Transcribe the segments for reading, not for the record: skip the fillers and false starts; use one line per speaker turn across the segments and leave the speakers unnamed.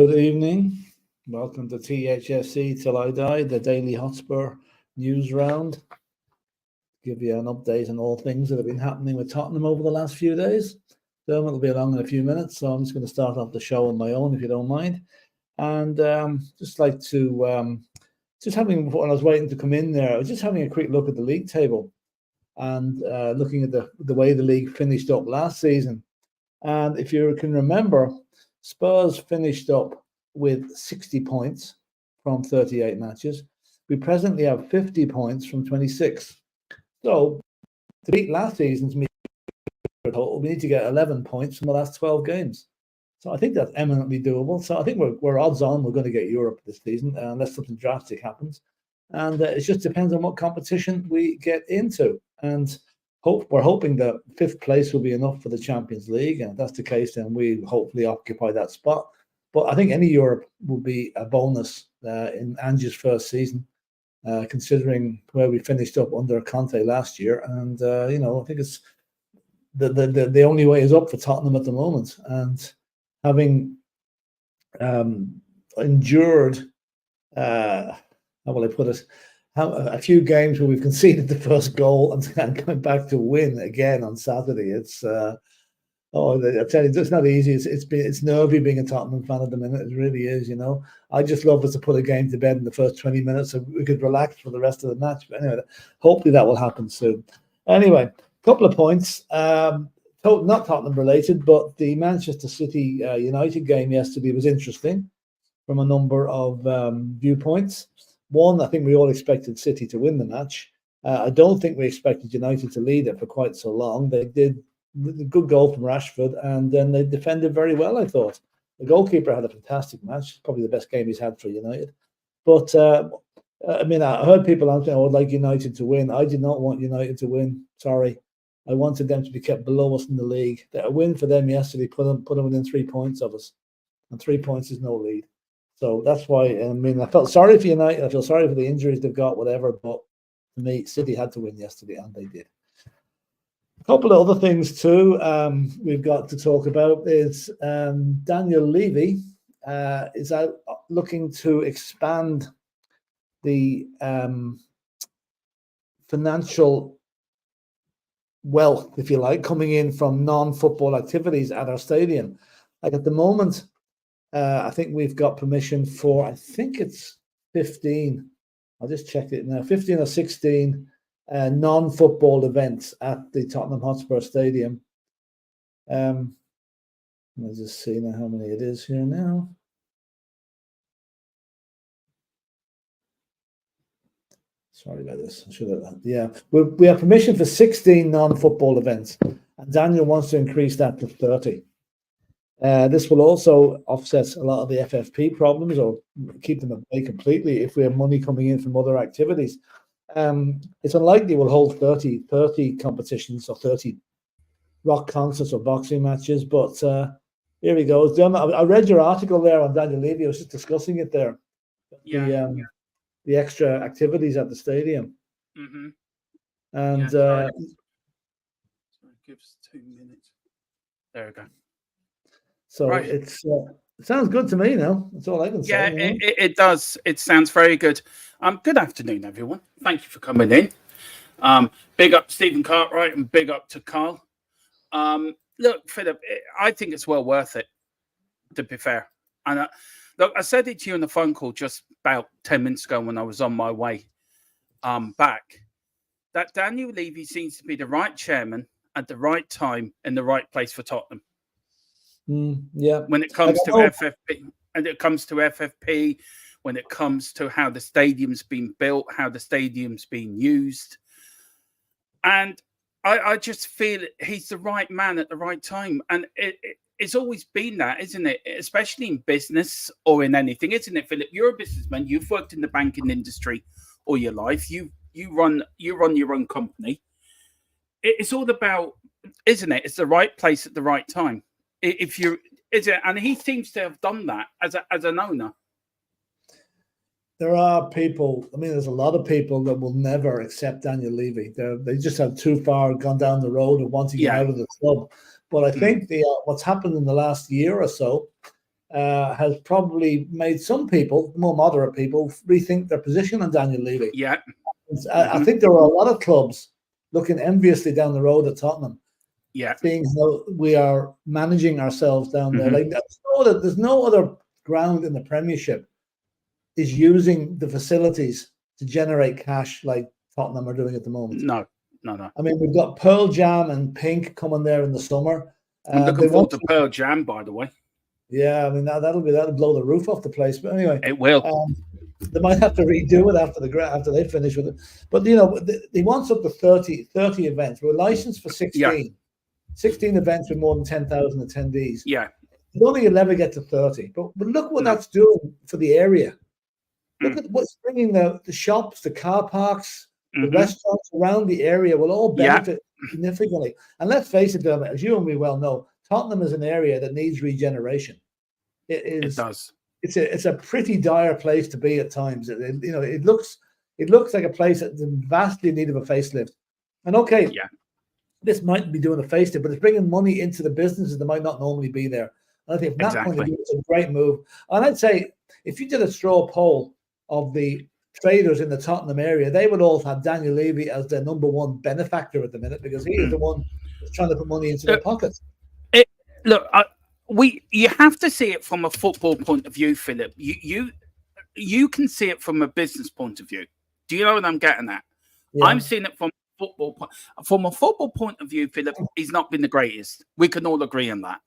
Good evening. Welcome to Thfc Till I Die, the daily Hotspur news round. Give you an update on all things that have been happening with Tottenham over the last few days. Dermot will be along in a few minutes, so I'm just going to start off the show on my own, if you don't mind. And just like to, when I was waiting to come in there, I was just having a quick look at the league table and looking at the way the league finished up last season. And if you can remember, Spurs finished up with 60 points from 38 matches. We presently have 50 points from 26. So to beat last season's total, we need to get 11 points from the last 12 games. So I think that's eminently doable. So I think we're odds on we're going to get Europe this season, unless something drastic happens. And it just depends on what competition we get into. And we're hoping that fifth place will be enough for the Champions League. And if that's the case, then we hopefully occupy that spot. But I think any Europe will be a bonus in Ange's first season, considering where we finished up under Conte last year. And, I think it's the only way is up for Tottenham at the moment. And having endured, how will I put it, a few games where we've conceded the first goal and coming back to win again on Saturday. It's I tell you, it's not easy. It's nervy being a Tottenham fan at the minute. It really is. I just love us to put a game to bed in the first 20 minutes so we could relax for the rest of the match. But anyway, hopefully that will happen soon. Anyway, a couple of points. Not Tottenham related, but the Manchester City United game yesterday was interesting from a number of viewpoints. One, I think we all expected City to win the match. I don't think we expected United to lead it for quite so long. They did a good goal from Rashford, and then they defended very well, I thought. The goalkeeper had a fantastic match, probably the best game he's had for United. But, I heard people out there, I would like United to win. I did not want United to win. Sorry. I wanted them to be kept below us in the league. A win for them yesterday put them within 3 points of us. And 3 points is no lead. So that's why, I felt sorry for United. I feel sorry for the injuries they've got, whatever. But for me, City had to win yesterday, and they did. A couple of other things too we've got to talk about is Daniel Levy is out looking to expand the financial wealth, if you like, coming in from non-football activities at our stadium. Like at the moment, I think we've got permission for, I think it's 15. I'll just check it now. 15 or 16 non-football events at the Tottenham Hotspur Stadium. Let's just see now how many it is here now. Sorry about this. I should have. Yeah, we have permission for 16 non-football events, and Daniel wants to increase that to 30. This will also offset a lot of the FFP problems or keep them at bay completely if we have money coming in from other activities. It's unlikely we'll hold 30 competitions or 30 rock concerts or boxing matches, but here we go. I read your article there on Daniel Levy. I was just discussing it there. Yeah. The extra activities at the stadium.
Mm-hmm.
And
sorry, give us 2 minutes. There we go.
So right. It sounds good to me now. That's all I can say.
Yeah, it does. It sounds very good. Good afternoon, everyone. Thank you for coming in. Big up Stephen Cartwright and big up to Carl. Look, Philip, I think it's well worth it, to be fair. And look, I said it to you on the phone call just about 10 minutes ago when I was on my way back, that Daniel Levy seems to be the right chairman at the right time in the right place for Tottenham.
Yeah.
When it comes to FFP, and it comes to FFP, when it comes to how the stadium's been built, how the stadium's been used. And I just feel he's the right man at the right time. And it's always been that, isn't it? Especially in business or in anything, isn't it, Philip? You're a businessman. You've worked in the banking industry all your life. You run your own company. It's all about, isn't it? It's the right place at the right time. And he seems to have done that as an owner.
There are people, there's a lot of people that will never accept Daniel Levy. They just have too far gone down the road and want to get out of the club. But I think what's happened in the last year or so, has probably made some people, more moderate people, rethink their position on Daniel Levy.
Yeah.
I think there are a lot of clubs looking enviously down the road at Tottenham.
Yeah.
Seeing how we are managing ourselves down there. Like there's no other ground in the Premiership is using the facilities to generate cash like Tottenham are doing at the moment.
No.
I mean, we've got Pearl Jam and Pink coming there in the summer.
I'm looking forward to Pearl Jam, by the way.
Yeah, I mean that'll blow the roof off the place. But anyway,
it will.
They might have to redo it after they finish with it. But you know, he wants up to 30 events. We're licensed for 16.
Yeah.
16 events with more than 10,000 attendees.
Yeah.
Only you'll never get to 30. But look what that's doing for the area. Look at what's bringing the shops, the car parks, the restaurants around the area will all benefit significantly. And let's face it, Dermot, as you and me well know, Tottenham is an area that needs regeneration. It
does.
It's a pretty dire place to be at times. It looks like a place that's in vastly need of a facelift. And this might be doing a facelift, but it's bringing money into the businesses that might not normally be there. And I think from that point of view, it's a great move. And I'd say if you did a straw poll of the traders in the Tottenham area, they would all have Daniel Levy as their number one benefactor at the minute because he is the one that's trying to put money into their pockets.
You have to see it from a football point of view, Philip. You can see it from a business point of view. Do you know what I'm getting at? Yeah. I'm seeing it from a football point of view. Philip, he's not been the greatest. We can all agree on that.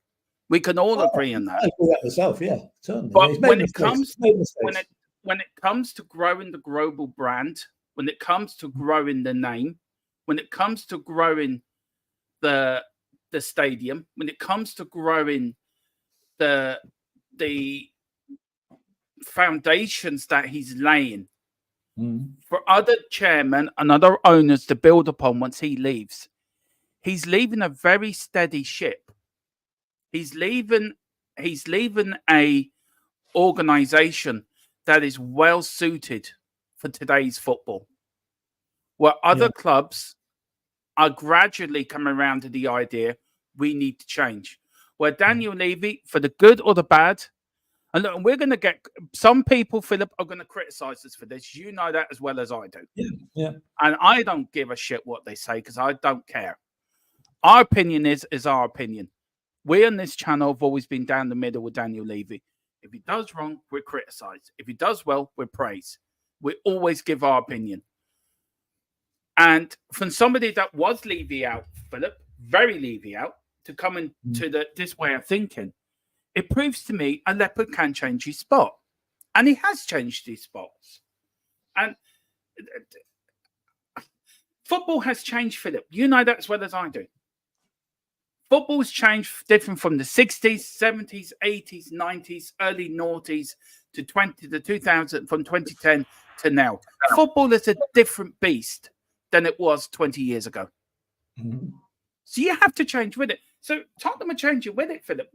I agree that
myself, yeah. Certainly.
But when it comes to growing the global brand, when it comes to growing the name, when it comes to growing the stadium, when it comes to growing the foundations that he's laying for other chairmen and other owners to build upon once he leaves, he's leaving a very steady ship. He's leaving a organization that is well suited for today's football, where other clubs are gradually coming around to the idea we need to change. Where Daniel Levy, for the good or the bad, and look, we're going to get some people, Philip, are going to criticize us for this. You know that as well as I do.
Yeah.
And I don't give a shit what they say because I don't care. Our opinion is our opinion. We on this channel have always been down the middle with Daniel Levy. If he does wrong, we're criticized. If he does well, we're praised. We always give our opinion. And from somebody that was Levy out, Philip, very Levy out, to come into this way of thinking, it proves to me a leopard can change his spot. And he has changed his spots. And football has changed, Philip. You know that as well as I do. Football's changed different from the 60s, 70s, 80s, 90s, early noughties to 2000, from 2010 to now. Football is a different beast than it was 20 years ago. So you have to change with it. So Tottenham are changing with it, Philip.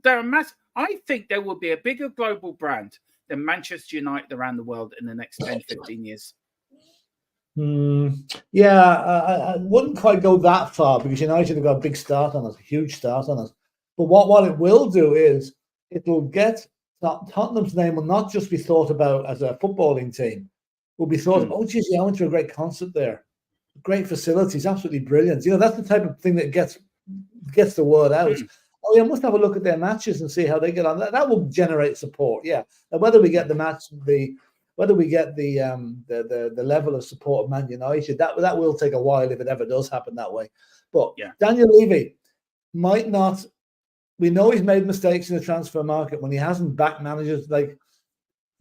I think there will be a bigger global brand than Manchester United around the world in the next 10, 15 years.
I wouldn't quite go that far because United have got a big start on us, a huge start on us. But what it will do is it will get Tottenham's name will not just be thought about as a footballing team. Will be thought, oh, geez, I went to a great concert there. Great facilities, absolutely brilliant. You know, that's the type of thing that gets the word out. Oh, yeah, I must have a look at their matches and see how they get on. That will generate support. Yeah, and whether we get the level of support of Man United, that will take a while if it ever does happen that way. But Daniel Levy might not. We know he's made mistakes in the transfer market when he hasn't backed managers, like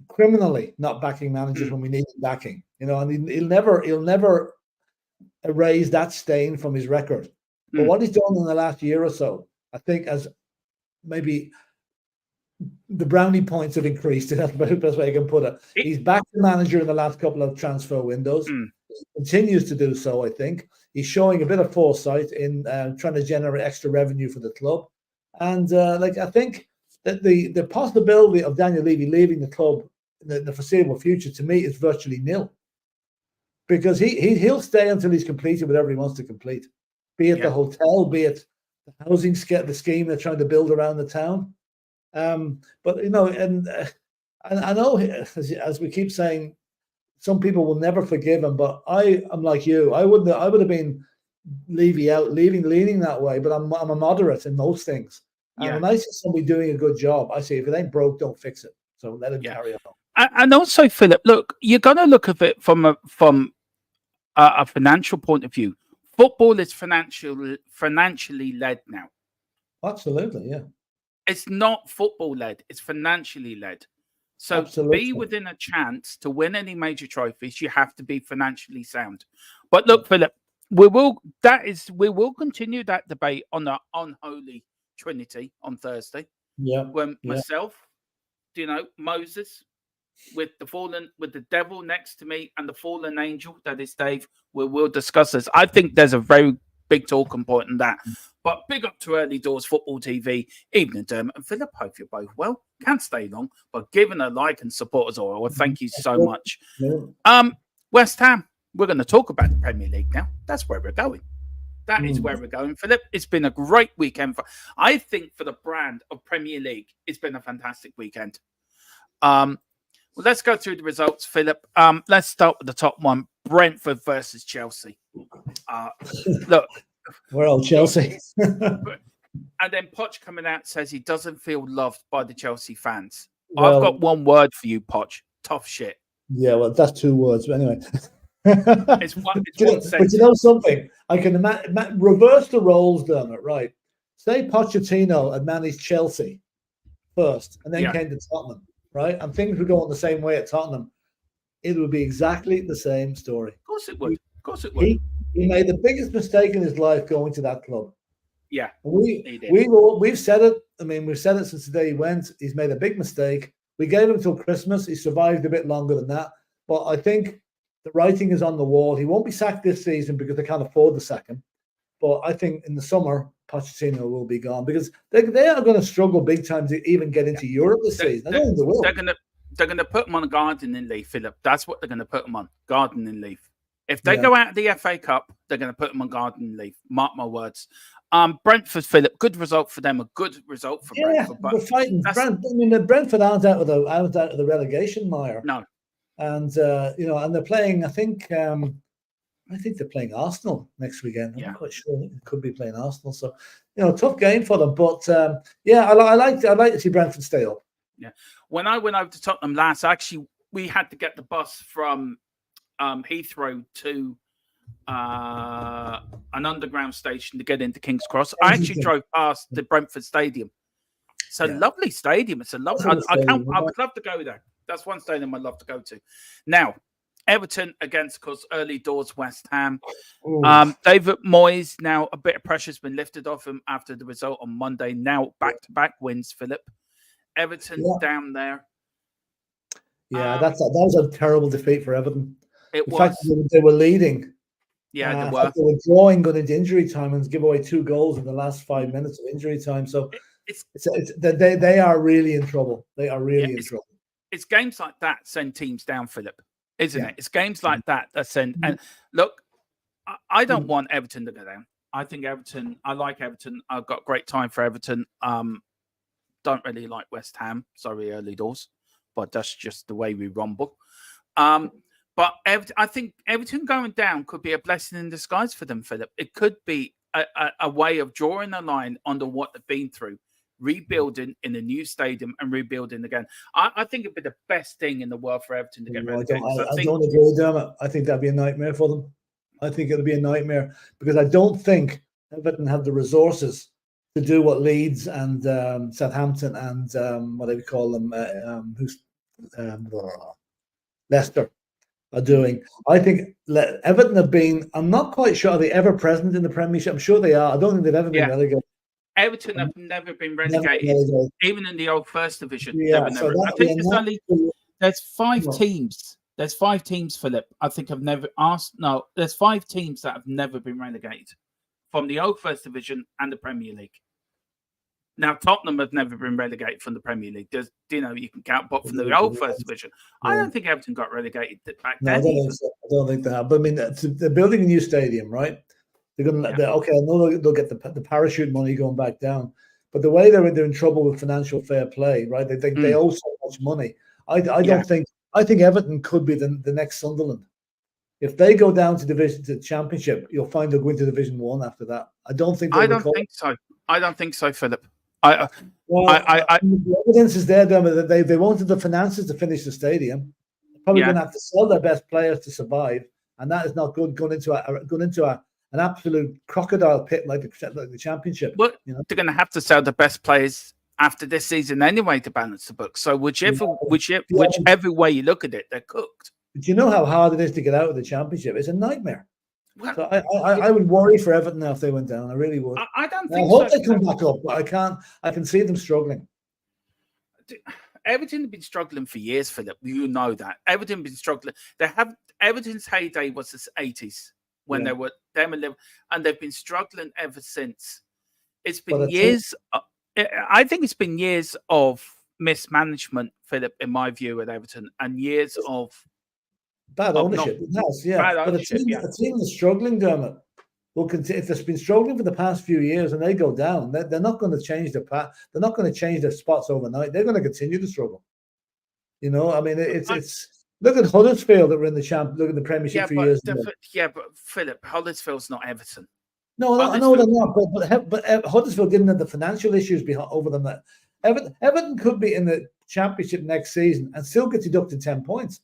criminally not backing managers when we need backing. You know, and he'll never erase that stain from his record. But what he's done in the last year or so, I think, as maybe the brownie points have increased. That's the best way I can put it. He's backed the manager in the last couple of transfer windows. He continues to do so, I think. He's showing a bit of foresight in trying to generate extra revenue for the club. And I think that the possibility of Daniel Levy leaving the club in the foreseeable future, to me, is virtually nil. Because he'll stay until he's completed whatever he wants to complete. Be it the hotel, be it the housing the scheme they're trying to build around the town. But you know, and I know as we keep saying, some people will never forgive him. But I'm like you. I would have been leaning that way. But I'm a moderate in most things. And when I see somebody doing a good job, I say if it ain't broke, don't fix it. So let him carry on.
And also, Philip, look, you're going to look at it from a financial point of view. Football is financially led now.
Absolutely, yeah.
It's not football led; it's financially led. So to be within a chance to win any major trophies, you have to be financially sound. But look, Philip, we will continue that debate on the unholy Trinity on Thursday.
Yeah.
When myself, Moses, with the devil next to me and the fallen angel, that is Dave, we'll discuss this. I think there's a very big talking point in that. But big up to Early Doors Football TV, Evening Dermot and Philip. Hope you're both well. Can't stay long, but giving a like and support as well. Well, thank you so much. West Ham, we're going to talk about the Premier League now. That's where we're going. That is where we're going, Philip. It's been a great weekend. I think for the brand of Premier League, it's been a fantastic weekend. Well, let's go through the results, Philip. Let's start with the top one: Brentford versus Chelsea. Look,
well, Chelsea.
And then Poch coming out says he doesn't feel loved by the Chelsea fans. Well, I've got one word for you, Poch: tough shit.
Yeah, well, that's 2 words, but anyway.
It's one sentence.
But you know something? I can reverse the roles, Dermot. Right? Say Pochettino had managed Chelsea first, and then came to Tottenham. Right, and things were going the same way at Tottenham. It would be exactly the same story.
Of course it would. Of course it would.
He made the biggest mistake in his life going to that club.
Yeah,
we've said it. I mean, we've said it since the day he went. He's made a big mistake. We gave him till Christmas. He survived a bit longer than that. But I think the writing is on the wall. He won't be sacked this season because they can't afford the second. But I think in the summer, Pochettino will be gone because they are going to struggle big time to even get into Europe this season. I don't think they will.
They're going to put him on a gardening leave, Philip. That's what they're going to put him on, gardening leave. If they go out of the FA Cup, they're going to put him on gardening leave. Mark my words. Brentford, Philip, good result for them. A good result for Brentford.
But we're fighting. Brentford aren't out of the relegation mire.
No.
And and they're playing. I think they're playing Arsenal next weekend. I'm not quite sure. It could be playing Arsenal. So, tough game for them. But I like to see Brentford stay up.
Yeah. When I went over to Tottenham last, actually, we had to get the bus from Heathrow to an underground station to get into King's Cross. I actually drove past the Brentford Stadium. It's a lovely stadium. It's a lovely. I would love to go there. That's one stadium I'd love to go to. Now, Everton against, of course, Early Doors West Ham. David Moyes, now a bit of pressure's been lifted off him after the result on Monday. Now back-to-back wins, Philip. Everton down there.
Yeah, that was a terrible defeat for Everton.
In
fact, they were leading.
Yeah, they were.
They were drawing going into injury time and give away 2 goals in the last 5 minutes of injury time. So they are really in trouble. They are really in trouble.
It's games like that send teams down, Philip, isn't it? It's games like that send. And look, I don't want Everton to go down. I think I like Everton. I've got great time for Everton. Don't really like West Ham. Sorry, Early Doors, but that's just the way we rumble. But I think Everton going down could be a blessing in disguise for them, Philip. It could be a way of drawing a line under what they've been through, rebuilding in a new stadium and rebuilding again. I think it'd be the best thing in the world for Everton to get relegated.
I don't agree with them. I think that'd be a nightmare for them. I think it'll be a nightmare because I don't think Everton have the resources to do what Leeds and Southampton and what do we call them? Leicester are doing. I think Everton have been. I'm not quite sure. Are they ever present in the Premiership? I'm sure they are. I don't think they've ever been relegated.
Everton have never been relegated, even in the old First Division.
Yeah,
I think there's 5 teams. There's 5 teams, Philip. I think I've never asked. No, there's 5 teams that have never been relegated from the old First Division and the Premier League. Now, Tottenham have never been relegated from the Premier League. You can count, but from the old First Division. I don't think Everton got relegated back then.
I don't think they have. But I mean, they're building a new stadium, right? They're going to okay. I know they'll get the parachute money going back down, But the way they're in trouble with financial fair play, right? They owe so much money. I don't think. I think Everton could be the next Sunderland. If they go down to Championship, you'll find they'll go into Division 1 after that. I don't think.
I don't think so. I don't think so, Philip.
The evidence is there, that they wanted the finances to finish the stadium. They're probably going to have to sell their best players to survive, and that is not good going into an absolute crocodile pit like the Championship.
Well, they're going to have to sell the best players after this season anyway to balance the books. So whichever way you look at it, they're cooked.
But you know how hard it is to get out of the Championship? It's a nightmare. Well, so I would worry for Everton now if they went down. I really would.
I don't think.
I hope they come back up, but I can see them struggling.
Everton have been struggling for years, Philip. You know that. Everton have been struggling. Everton's heyday was the 80s when they were them and they've been struggling ever since. It's been years. I think it's been years of mismanagement, Philip, in my view, at Everton, and years of
bad ownership. It has, yeah. But a team that's struggling, Dermot, will continue. If they've been struggling for the past few years and they go down, they're not going to change their path. They're not going to change their spots overnight. They're going to continue to struggle. You know, I mean, it's look at Huddersfield that were in the Look at the Premiership for years.
But Philip, Huddersfield's not Everton.
No, I know they're not. But Huddersfield didn't have the financial issues over them. That Everton could be in the Championship next season and still get deducted 10 points.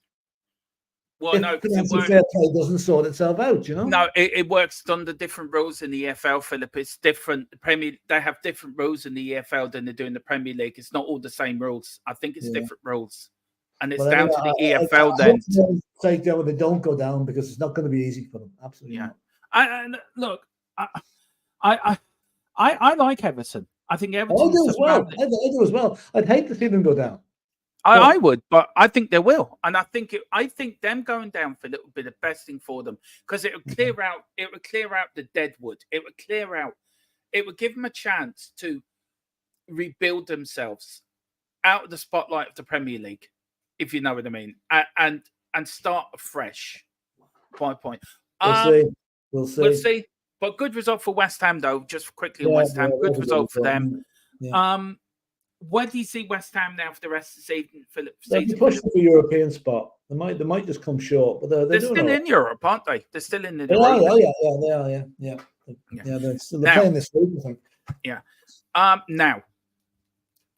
Well, no, because
fair play doesn't sort itself out, you know.
No, it works under different rules in the EFL, Philip. It's different. They have different rules in the EFL than they do in the Premier League. It's not all the same rules. I think it's different rules, and it's down to the EFL. Then
say they don't go down because it's not going to be easy for them. Absolutely.
Yeah. Look, I like Everton. I think Everton.
I do as well. I do as well. I'd hate to see them go down.
I would, but I think they will, and I think them going down for a little bit the best thing for them because it would clear out. It would clear out the deadwood. It would clear out. It would give them a chance to rebuild themselves out of the spotlight of the Premier League, if you know what I mean, and start afresh. Point.
We'll see.
But good result for West Ham, though. Just quickly on West Ham, good result for them. Yeah. Where do you see West Ham now for the rest of the season, Philip?
They'll be pushing for the European spot. They might just come short, but they're
still in Europe, aren't they? They're still in the.
They are. They're playing this week, I think.
Yeah. Now,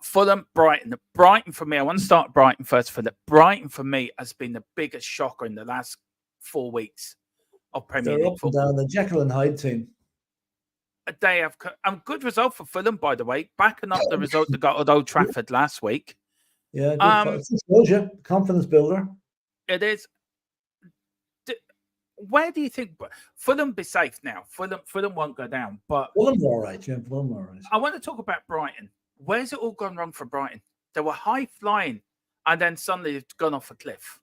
Fulham, Brighton. Brighton for me. I want to start Brighton first, Philip. Brighton for me has been the biggest shocker in the last 4 weeks of Premier League football.
Down the Jekyll and Hyde team.
They have a good result for Fulham, by the way, backing up the result they got at Old Trafford last week.
Yeah, confidence builder.
It is. Where do you think Fulham be safe now? Fulham won't go down, but
Fulham all right. Yeah, Fulham all right.
I want to talk about Brighton. Where's it all gone wrong for Brighton? They were high flying, and then suddenly it's gone off a cliff.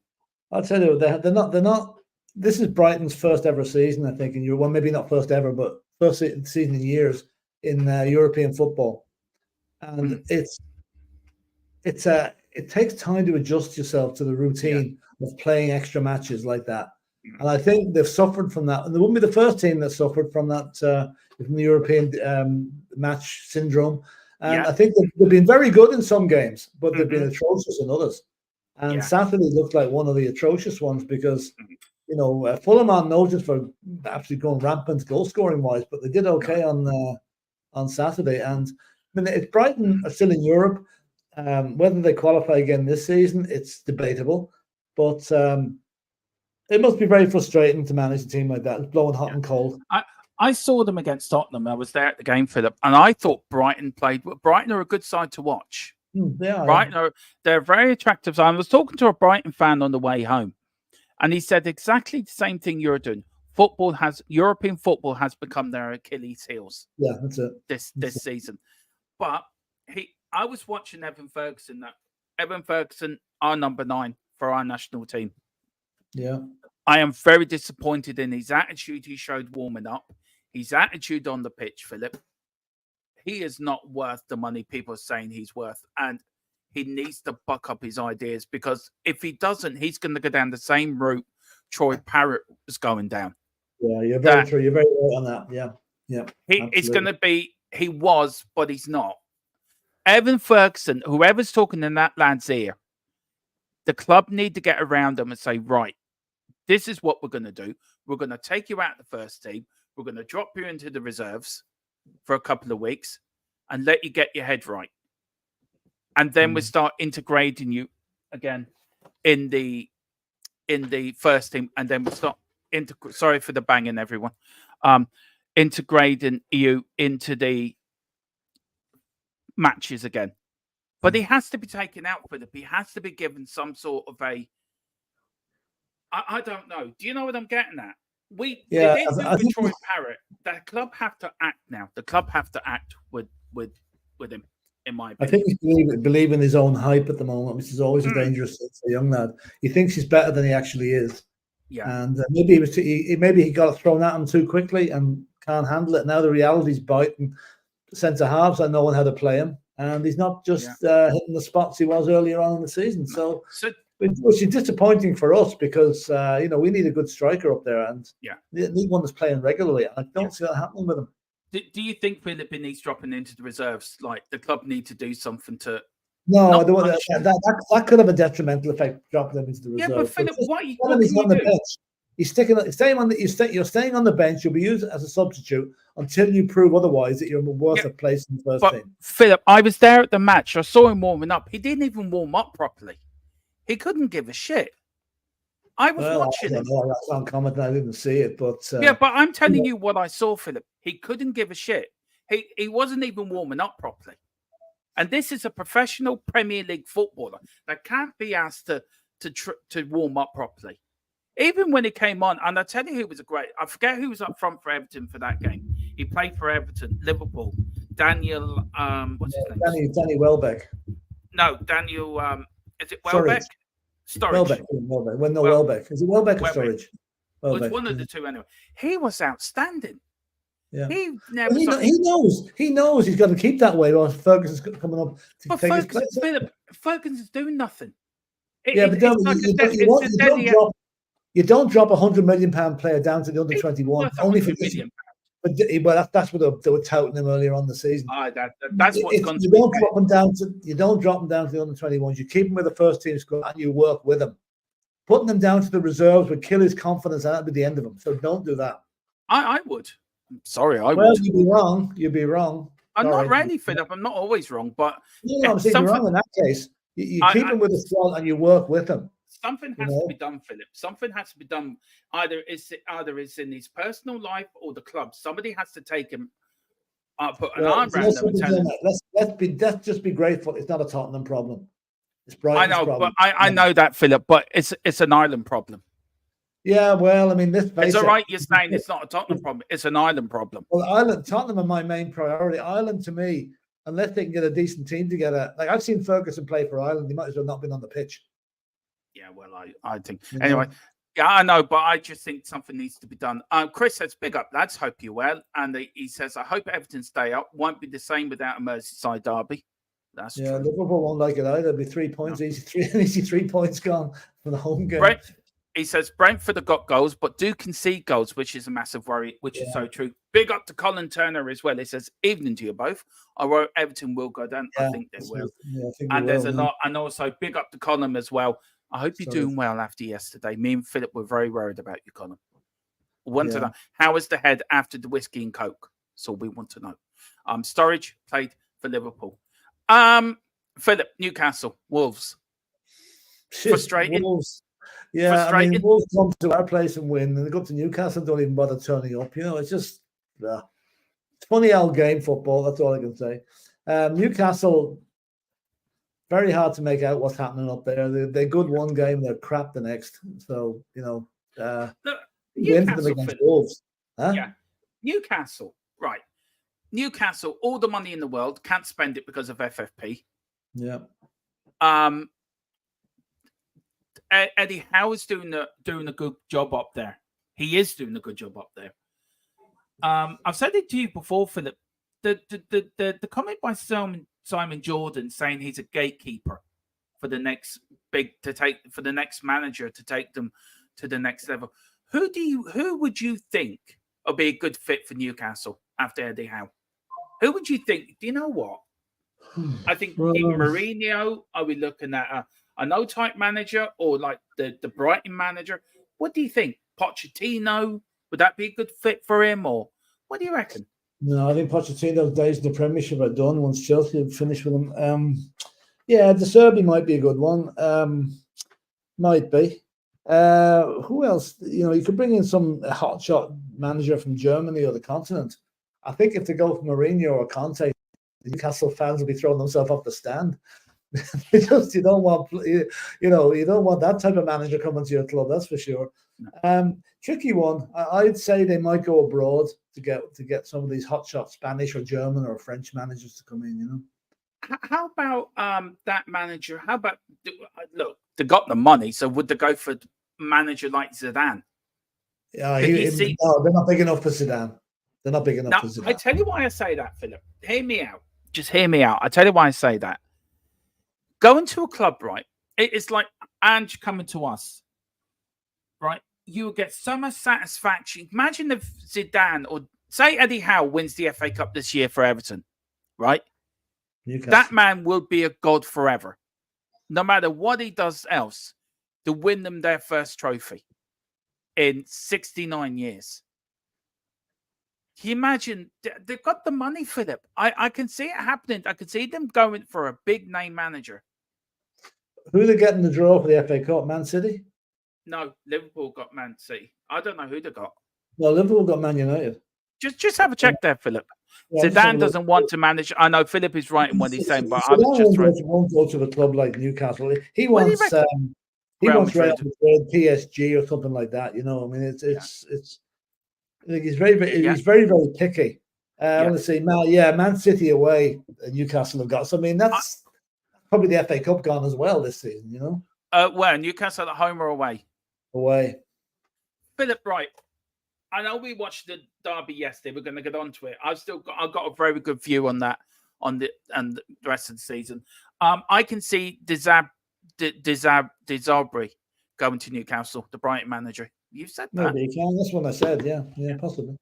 I'll tell you, they're not. This is Brighton's first ever season, I think, maybe not first ever, but first season in years in European football, and it takes time to adjust yourself to the routine of playing extra matches like that. And I think they've suffered from that, and they wouldn't be the first team that suffered from that from the European match syndrome. And I think they've been very good in some games, but they've been atrocious in others. And Saturday looked like one of the atrocious ones because. Fulham aren't noticed for actually going rampant goal scoring wise, but they did okay on Saturday. And I mean, if Brighton are still in Europe, whether they qualify again this season, it's debatable. But it must be very frustrating to manage a team like that. It's blowing hot and cold.
I saw them against Tottenham. I was there at the game, Philip, and I thought Brighton played. Brighton are a good side to watch. They're very attractive. So I was talking to a Brighton fan on the way home. And he said exactly the same thing you're doing. European football has become their Achilles heels.
Yeah, that's it.
This season. But I was watching Evan Ferguson. Evan Ferguson, our number 9 for our national team.
Yeah.
I am very disappointed in his attitude he showed warming up. His attitude on the pitch, Philip. He is not worth the money people are saying he's worth. And he needs to buck up his ideas because if he doesn't, he's going to go down the same route Troy Parrott was going down.
Yeah, you're very true. You're very right on that. Yeah.
It's going to be, he was, but he's not. Evan Ferguson, whoever's talking in that lad's ear, the club need to get around them and say, right, this is what we're going to do. We're going to take you out of the first team. We're going to drop you into the reserves for a couple of weeks and let you get your head right. And then we start integrating you again in the first team. And then we start sorry for the banging, everyone. Integrating you into the matches again. But he has to be taken out, Philip. He has to be given some sort of I don't know. Do you know what I'm getting at? They did do with Troy Parrott. The club have to act now. The club have to act with him, in my opinion. I think
he's believing his own hype at the moment, which is always a dangerous thing for a young lad. He thinks he's better than he actually is.
Yeah.
And maybe he got it thrown at him too quickly and can't handle it. Now the reality's biting. Centre halves, I know how to play him. And he's not just hitting the spots he was earlier on in the season. So which is disappointing for us because we need a good striker up there, and need one that's playing regularly. I don't see that happening with him.
Do you think Philip needs dropping into the reserves? Like the club need to do something to?
No, I don't want that could have a detrimental effect dropping them into the reserves.
Yeah, but Philip, what can you do?
Bench. You're staying on the bench. You'll be used as a substitute until you prove otherwise that you're worth a place in the first team.
Philip, I was there at the match. I saw him warming up. He didn't even warm up properly. He couldn't give a shit. I was watching him.
That's uncommon. I didn't see it, but
but I'm telling you what I saw, Philip. He couldn't give a shit. He wasn't even warming up properly. And this is a professional Premier League footballer that can't be asked to warm up properly. Even when he came on, and I tell you who was I forget who was up front for Everton for that game. He played for Everton, Liverpool. Daniel, what's his name?
Danny Welbeck.
No, Daniel, is it Welbeck? Sturridge.
Welbeck. Well, no, Welbeck. Is it Welbeck or Sturridge?
Well, it's one of the two anyway. He was outstanding.
Yeah. He knows he's got to keep that way while Ferguson's coming up to take his place.
Ferguson's doing nothing.
You don't drop £100 million player down to the under 21 only for this. But that's what they were touting him earlier on the season.
That's what's gone to
you don't drop them down to the under 21s. You keep him with the first team squad and you work with him. Putting them down to the reserves would kill his confidence, and that'd be the end of him. So don't do that.
I would. Sorry, I would.
Well, you'd be wrong.
I'm not really, Philip. I'm not always wrong, but
I'm saying you're wrong in that case. You keep him with the squad and you work with him.
Something has to be done, Philip. Something has to be done. Either it's in his personal life or the club. Somebody has to take him, put an arm around him and tell him.
Let's just be grateful. It's not a Tottenham problem. It's Brighton's problem.
But I know that, Philip. But it's an Ireland problem.
Yeah, well, I mean,
it's all right. You're saying it's not a Tottenham problem. It's an Ireland problem.
Well, Tottenham are my main priority. Ireland, to me, unless they can get a decent team together, like I've seen Ferguson play for Ireland, he might as well not been on the pitch.
Yeah, well, I think anyway. Yeah, I know, but I just think something needs to be done. Chris says, "Big up, lads. Hope you're well." And he says, "I hope Everton stay up. Won't be the same without a Merseyside derby." That's true.
Liverpool won't like it either. There'll be 3 points, easy 3 points gone from the home game.
He says Brentford have got goals, but do concede goals, which is a massive worry, which is so true. Big up to Colin Turner as well. He says, evening to you both. I wrote Everton will go down. I think they will. And there's a lot. And also big up to Colin as well. I hope you're doing well after yesterday. Me and Philip were very worried about you, Colin. We want to know, how is the head after the whiskey and coke? So we want to know. Sturridge played for Liverpool. Philip, Newcastle, Wolves. Frustrating.
Wolves. Yeah, I mean, Wolves come to our place and win, and they go to Newcastle and don't even bother turning up. It's just it's funny old game football. That's all I can say. Newcastle, very hard to make out what's happening up there. They're good one game, they're crap the next. So
Newcastle,
win them against Wolves. Huh?
Yeah, Newcastle, right? Newcastle, all the money in the world, can't spend it because of FFP.
Yeah.
Eddie Howe is doing a good job up there. He is doing a good job up there. I've said it to you before, Philip. The comment by Simon Jordan saying he's a gatekeeper for the next manager to take them to the next level. Who would you think would be a good fit for Newcastle after Eddie Howe? Who would you think? Do you know what? I think
Well,
in Mourinho, are we looking at an O-type manager or like the Brighton manager? What do you think? Pochettino, would that be a good fit for him, or what do you reckon?
no, I think Pochettino's days in the Premiership are done once Chelsea have finished with him. Yeah, De Zerbi might be a good one. Might be. Who else? You could bring in some hotshot manager from Germany or the continent. I think if they go for Mourinho or Conte, the Newcastle fans will be throwing themselves off the stand. Because you don't want that type of manager coming to your club. That's for sure. Tricky one. I'd say they might go abroad to get some of these hotshot Spanish or German or French managers to come in.
How about that manager? How about look? They got the money, so would they go for a manager like Zidane?
Yeah, no, they're not big enough for Zidane. They're not big enough for Zidane.
I tell you why I say that, Philip. Hear me out. Just hear me out. I tell you why I say that. Going to a club, right? It's like Ange coming to us, right? You will get so much satisfaction. Imagine if Zidane or say Eddie Howe wins the FA Cup this year for Everton, right? Newcastle. That man will be a god forever. No matter what he does else, to win them their first trophy in 69 years. Can you imagine? They've got the money, Philip. I can see it happening. I can see them going for a big name manager.
Who are they getting the draw for the FA Cup? Man City?
No, Liverpool got Man City. I don't know who they got.
No, Liverpool got Man United.
Just have a check there, Philip. Yeah, Zidane doesn't want to manage. I know Philip is right in what he's saying, but I was just trying.
Won't go to a club like Newcastle. He wants Real Madrid, PSG, or something like that. I mean, it's. I think he's very very picky. Let's see, Man City away, Newcastle have got. So I mean, that's probably the FA Cup gone as well this season.
Where Newcastle at home or away?
Away.
Philip, right. I know we watched the derby yesterday. We're going to get onto it. I've got a very good view on that, and the rest of the season. I can see Desabry going to Newcastle, the Brighton manager. You said that.
Maybe he can. That's what I said. Yeah, possibly.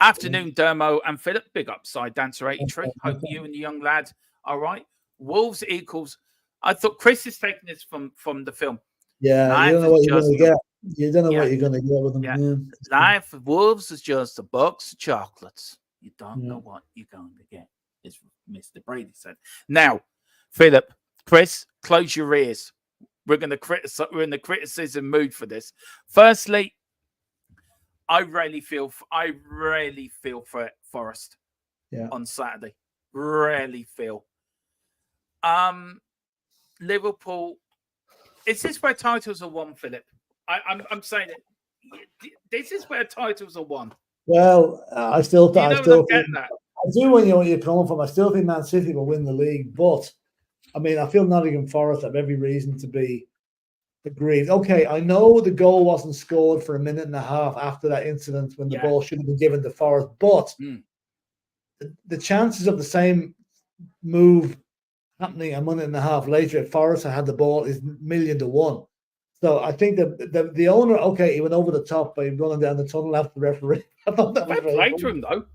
Afternoon, Dermo and Philip. Big upside, Dancer 83. Hope you and the young lad are right. Wolves equals. I thought Chris is taking this from the film.
Yeah, you don't know what you're going to get. You don't know what you're going to get with them.
Yeah. Life of Wolves is just a box of chocolates. You don't know what you're going to get, as Mr. Brady said. Now, Philip, Chris, close your ears. We're in the criticism mood for this. Firstly, I really feel for Forest on Saturday. Really feel. Liverpool. Is this where titles are won, Philip? I'm saying it. This is where titles are won.
Well, I still think
that.
I do when you're coming from. I still think Man City will win the league, but I mean, I feel Nottingham Forest have every reason to be aggrieved. Okay, I know the goal wasn't scored for a minute and a half after that incident when the ball should have been given to Forest, but the chances of the same move happening a minute and a half later if Forest had the ball is 1,000,000 to 1. So I think the owner, he went over the top by running down the tunnel after the referee. I thought that was
very to him, though.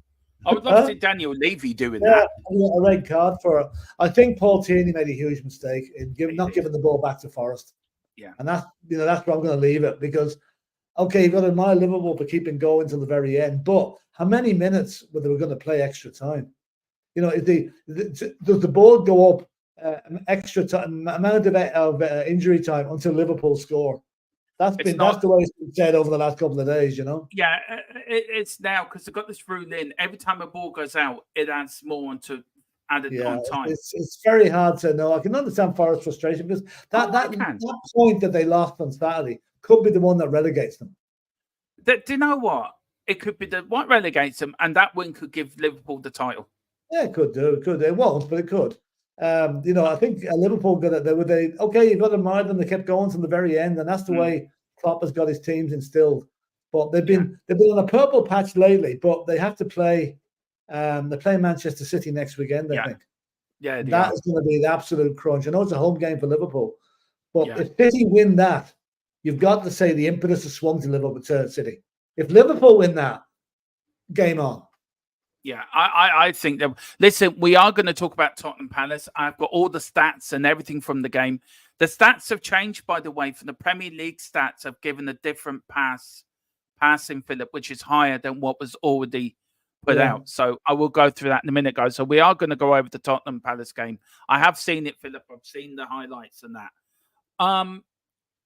I would love to see Daniel Levy doing that.
A red card for it. I think Paul Tierney made a huge mistake in not giving the ball back to Forest.
Yeah.
And that's where I'm going to leave it because, you've got to admire Liverpool for keeping going till the very end. But how many minutes were they going to play extra time? Does the ball go up extra time, amount of injury time until Liverpool score? That's the way it's been said over the last couple of days,
Yeah, it's now because they've got this rule in. Every time a ball goes out, it adds more onto added on time.
It's very hard to know. I can understand Forest's frustration because that point that they lost on Saturday could be the one that relegates them.
Do you know what? It could be what relegates them, and that win could give Liverpool the title.
Yeah, it could do. It could. It won't, but it could. I think Liverpool got it. You've got to admire them. They kept going to the very end, and that's the way Klopp has got his teams instilled. But they've been on a purple patch lately. But they have to play. They play Manchester City next weekend, I think.
Yeah,
that is going to be the absolute crunch. I know it's a home game for Liverpool, but if City win that, you've got to say the impetus has swung to Liverpool to City. If Liverpool win that, game on.
Yeah, I think that. Listen, we are going to talk about Tottenham Palace. I've got all the stats and everything from the game. The stats have changed, by the way. From the Premier League stats, have given a different passing, Philip, which is higher than what was already put out. So I will go through that in a minute, guys. So we are going to go over the Tottenham Palace game. I have seen it, Philip. I've seen the highlights and that.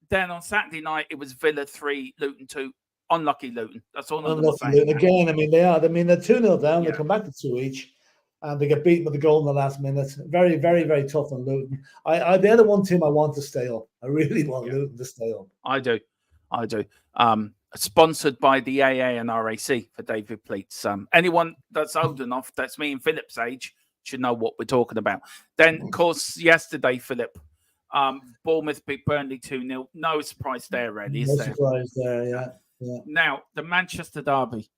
Then on Saturday night, it was Villa 3, Luton 2. Unlucky Luton. That's all I'm going to say.
Again, I mean, they are. I mean, they're 2-0 down. They come back to 2 each. And they get beaten with the goal in the last minute. Very, very, very tough on Luton. They're the one team I want to stay up. I really want Luton to stay up.
I do. Sponsored by the AA and RAC for David Pleats. Anyone that's old enough, that's me and Philip's age, should know what we're talking about. Then, of course, yesterday, Philip, Bournemouth beat Burnley 2-0. No surprise there, really, is there?
No surprise there, yeah.
Now, the Manchester derby,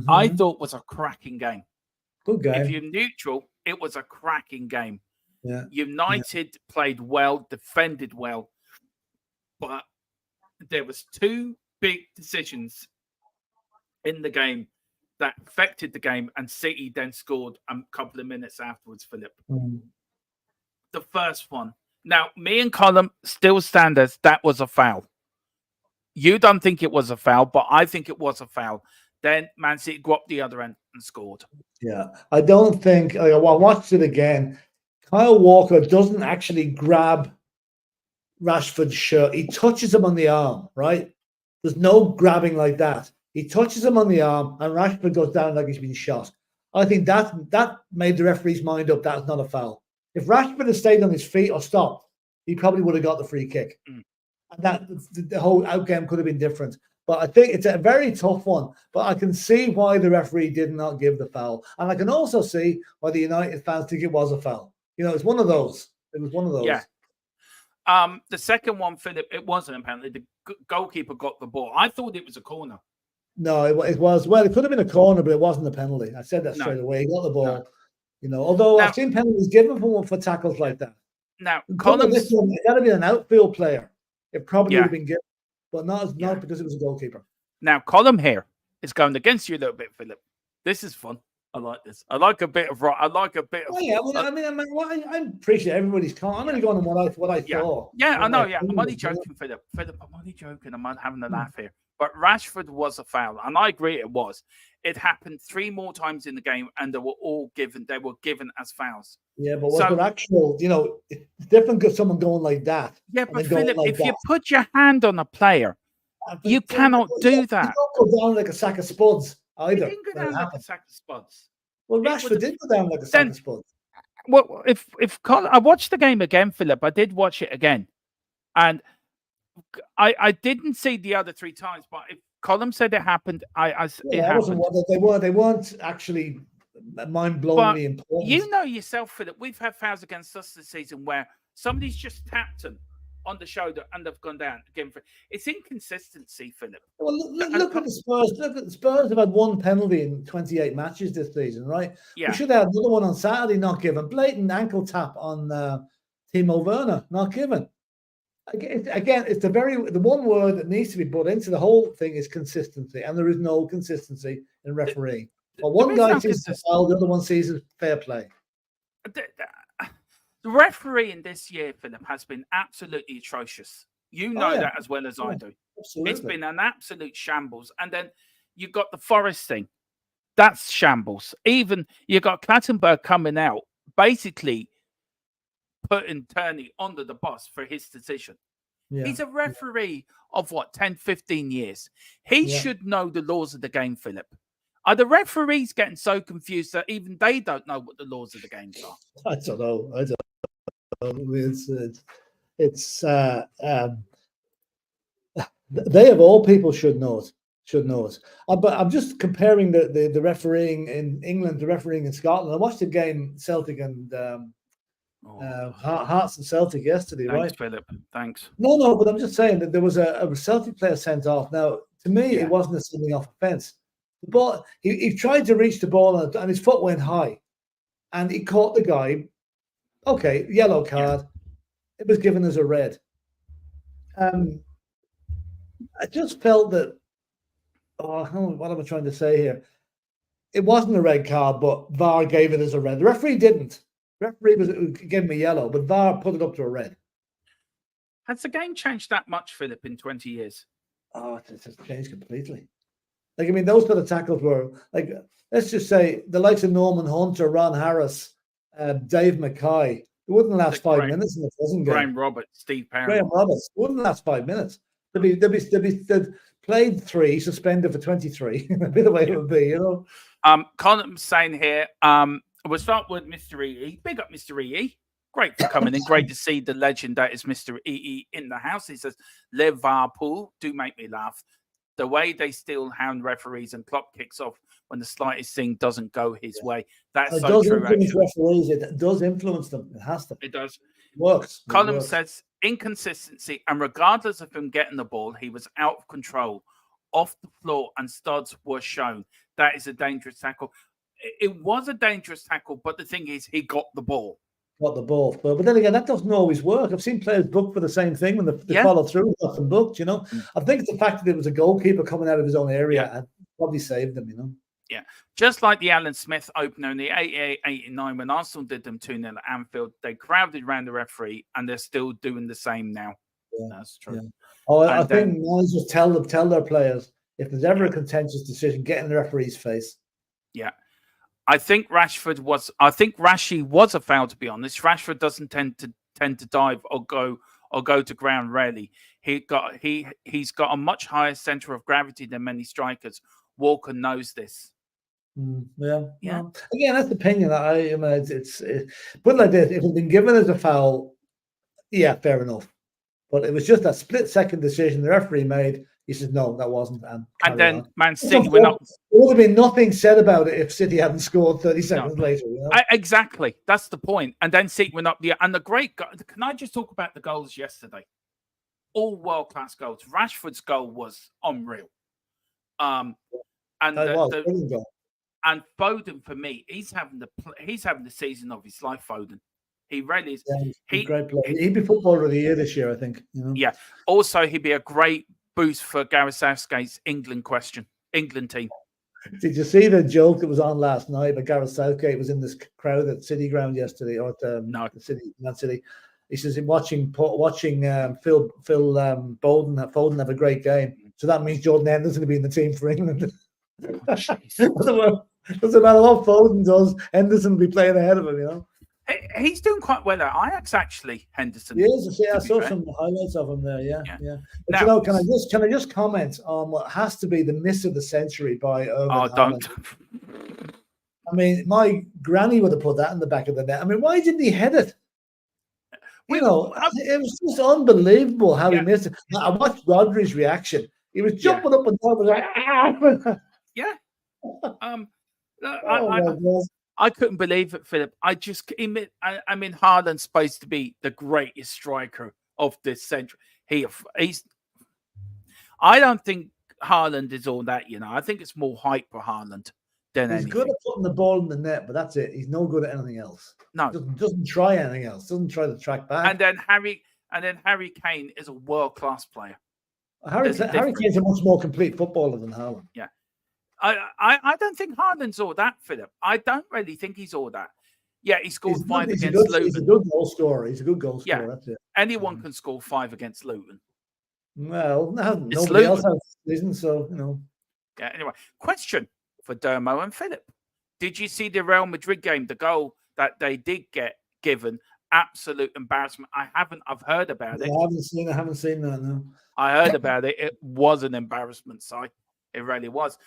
I thought was a cracking game.
Good game.
If you're neutral, it was a cracking game.
Yeah.
United played well, defended well, but there was 2 big decisions in the game that affected the game, and City then scored a couple of minutes afterwards, Philip. The first one. Now, me and Colin still stand as that was a foul. You don't think it was a foul, but I think it was a foul. Then Man City got up the other end and scored.
Yeah, I don't think. I watched it again. Kyle Walker doesn't actually grab Rashford's shirt. He touches him on the arm, right? There's no grabbing like that. He touches him on the arm, and Rashford goes down like he's been shot. I think that made the referee's mind up. That's not a foul. If Rashford had stayed on his feet or stopped, he probably would have got the free kick. And that the whole outcome could have been different. But I think it's a very tough one. But I can see why the referee did not give the foul. And I can also see why the United fans think it was a foul. You know, it's one of those. It was one of those.
Yeah. The second one, Philip, it wasn't a penalty. The goalkeeper got the ball. I thought it was a corner.
No, it was. Well, it could have been a corner, but it wasn't a penalty. I said that straight away. He got the ball. No. You know, although I've seen penalties given for tackles like that.
Now,
Colin, this one, it got to be an outfield player. It probably would have been given, but not because it was a goalkeeper.
Now, Colin here is going against you a little bit, Philip. This is fun. I like this. I like a bit of. I
appreciate everybody's comment. I'm only going on what I thought.
Yeah, I know. Yeah, I'm only joking, Philip. I'm only joking. I'm not having a laugh here. But Rashford was a foul, and I agree it was. It happened 3 more times in the game, and they were all given. They were given as fouls.
Yeah, but was there actual? You know, it's different with someone going like that.
Yeah, but Philip, if you put your hand on a player, you cannot do that.
You don't go down like a sack of spuds either.
He didn't go down like a sack of spuds.
Well, Rashford did go down like a sack of spuds.
Well, if Colin, I watched the game again, Philip. I did watch it again, and I didn't see the other 3 times. But if Colin said it happened, it happened.
They weren't actually mind-blowingly important.
You know yourself, Philip. We've had fouls against us this season where somebody's just tapped them on the shoulder and they've gone down again. It's inconsistency, Philip.
Well, look at the Spurs. Look at the Spurs have had 1 penalty in 28 matches this season, right?
Yeah.
We should have had another one on Saturday, not given. Blatant ankle tap on Timo Werner, not given. Again, it's the one word that needs to be put into the whole thing is consistency, and there is no consistency in refereeing. But one guy sees the foul, the other one sees it fair play.
The refereeing this year, Philip, has been absolutely atrocious. You know that as well as I do.
Absolutely.
It's been an absolute shambles. And then you got the Forest thing. That's shambles. Even you got Clattenburg coming out, basically putting Turney under the bus for his decision. Yeah. He's a referee of 10, 15 years. He should know the laws of the game, Philip. Are the referees getting so confused that even they don't know what the laws of the game are?
I don't know. They of all people should know it. But I'm just comparing the refereeing in England to refereeing in Scotland. I watched the game Celtic and Hearts and Celtic yesterday.
Thanks, Philip. Thanks.
No, but I'm just saying that there was a Celtic player sent off. Now, to me, it wasn't a sending off offence. The ball, he tried to reach the ball and his foot went high, and he caught the guy. Okay, yellow card. It was given as a red. I just felt that. What am I trying to say here? it wasn't a red card, but VAR gave it as a red. The referee didn't. The referee gave him a yellow, but VAR put it up to a red.
Has the game changed that much, Philip, in 20 years?
Oh, it's changed completely. Like, I mean, those sort of tackles were like, let's just say the likes of Norman Hunter, Ron Harris, Dave Mackay. It wouldn't last 5 minutes in the present game.
Graham Roberts, Steve Parry.
Graham Roberts wouldn't last 5 minutes. They'd played 3, suspended for 23. That'd be the way it would be, you know.
Colin's saying here, we'll start with Mr. EE. Big up, Mr. EE. Great for coming in. Great to see the legend that is Mr. EE in the house. He says, Liverpool do make me laugh. The way they still hound referees and clock kicks off when the slightest thing doesn't go his way. That's
it
so
does
true,
influence
actually.
referees. It does influence them. It has to.
It does.
It works.
Colin says, inconsistency, and regardless of him getting the ball, he was out of control, off the floor, and studs were shown. That is a dangerous tackle. It was a dangerous tackle, but the thing is, he got the ball.
Got the ball. But then again, that doesn't always work. I've seen players booked for the same thing when they follow through, nothing booked, you know. I think it's the fact that there was a goalkeeper coming out of his own area and probably saved them, you know.
Yeah. Just like the Alan Smith opener in the 88-89 when Arsenal did them 2-0 at Anfield, they crowded around the referee and they're still doing the same now. Yeah. That's true. Yeah.
Oh, I think managers tell their players if there's ever a contentious decision, get in the referee's face.
Yeah. I think Rashi was a foul, to be honest. Rashford doesn't tend to dive or go to ground rarely. He's got a much higher center of gravity than many strikers. Walker knows this.
Yeah. Again, that's the opinion. I mean, it's put like this: if it's been given as a foul, yeah, fair enough. But it was just that split-second decision the referee made. He said, no, that wasn't.
And then Man City went up.
There would have been nothing said about it if City hadn't scored 30 seconds later. You know?
Exactly. That's the point. And then City went up. And the great goal. Can I just talk about the goals yesterday? All world-class goals. Rashford's goal was unreal. And Foden, for me, he's having the season of his life, Foden. He really is.
Yeah, he's a great player. He'd be footballer of the year this year, I think. You know?
Yeah. Also, he'd be a great boost for Gareth Southgate's England team. Did
you see the joke that was on last night? But Gareth Southgate was in this crowd at City Ground yesterday, or at Man City. He says in watching Phil Foden have a great game. So that means Jordan Henderson will be in the team for England. Doesn't matter what Foden does, Henderson will be playing ahead of him, you know.
He's doing quite well at Ajax, actually, Henderson.
He is. I saw some highlights of him there. Yeah. But now, you know, can I just comment on what has to be the miss of the century by Erling Haaland?
Don't.
I mean, my granny would have put that in the back of the net. I mean, why didn't he head it? You know, it was just unbelievable how he missed it. I watched Rodri's reaction. He was jumping up and down, like,
yeah. I couldn't believe it, Philip. I mean, Haaland's supposed to be the greatest striker of this century. I don't think Haaland is all that, you know. I think it's more hype for Haaland than anything.
He's good at putting the ball in the net, but that's it. He's no good at anything else.
No,
doesn't try anything else. Doesn't try to track back.
And then Harry Kane is a world-class player.
Harry Kane's a much more complete footballer than Haaland.
Yeah. I don't think Haaland's all that, Philip. I don't really think he's all that. Yeah, he scored 5 against Luton.
He's a good goal scorer. He's a good goal scorer.
Yeah.
That's it.
Anyone can score 5 against Luton.
Well, nobody else has this season, so, you know.
Yeah, anyway. Question for Dermo and Philip. Did you see the Real Madrid game, the goal that they did get given? Absolute embarrassment. I've heard about it.
I haven't seen that, no.
I heard about it. It was an embarrassment, Si. It really was.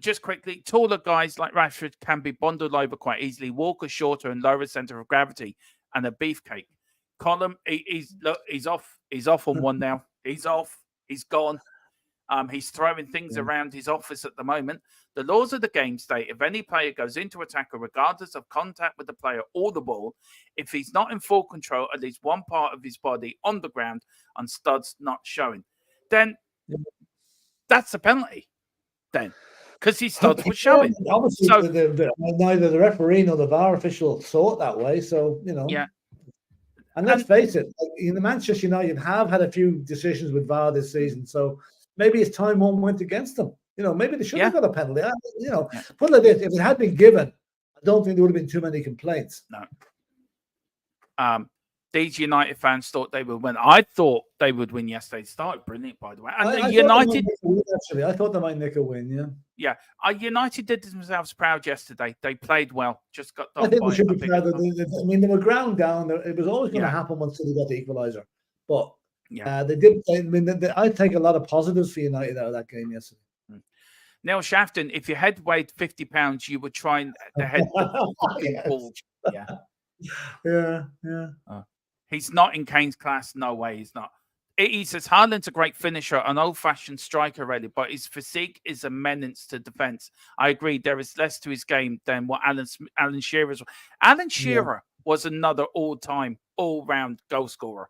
Just quickly, taller guys like Rashford can be bundled over quite easily. Walker shorter and lower center of gravity and a beefcake. Column, he's off. He's off on one now. He's off. He's gone. He's throwing things around his office at the moment. The laws of the game state if any player goes into attacker, regardless of contact with the player or the ball, if he's not in full control, at least one part of his body on the ground and studs not showing, then that's a penalty. Then, because his studs were showing.
Obviously, so, neither the referee nor the VAR official saw it that way. So, you know.
Yeah.
And let's face it, in the Manchester United have had a few decisions with VAR this season. So maybe it's time one went against them. Maybe they should have got a penalty.
Yeah.
Put it like this, if it had been given, I don't think there would have been too many complaints.
No. These United fans thought they would win. I thought they would win yesterday. It started brilliant, by the way. And United,
actually, I thought they might nick a win.
Yeah. United did themselves proud yesterday. They played well. Just got done.
I think we should be proud. They were ground down. It was always going to happen once they got the equaliser. But they did play. I take a lot of positives for United out of that game yesterday.
Neil Shafton, if your head weighed 50 pounds, you would try to head the fucking ball.
Yeah.
He's not in Kane's class. No way, he's not. He says Haaland's a great finisher, an old-fashioned striker, really, but his physique is a menace to defence. I agree. There is less to his game than what Alan Shearer is. Alan Shearer was another all-time, all-round goal scorer.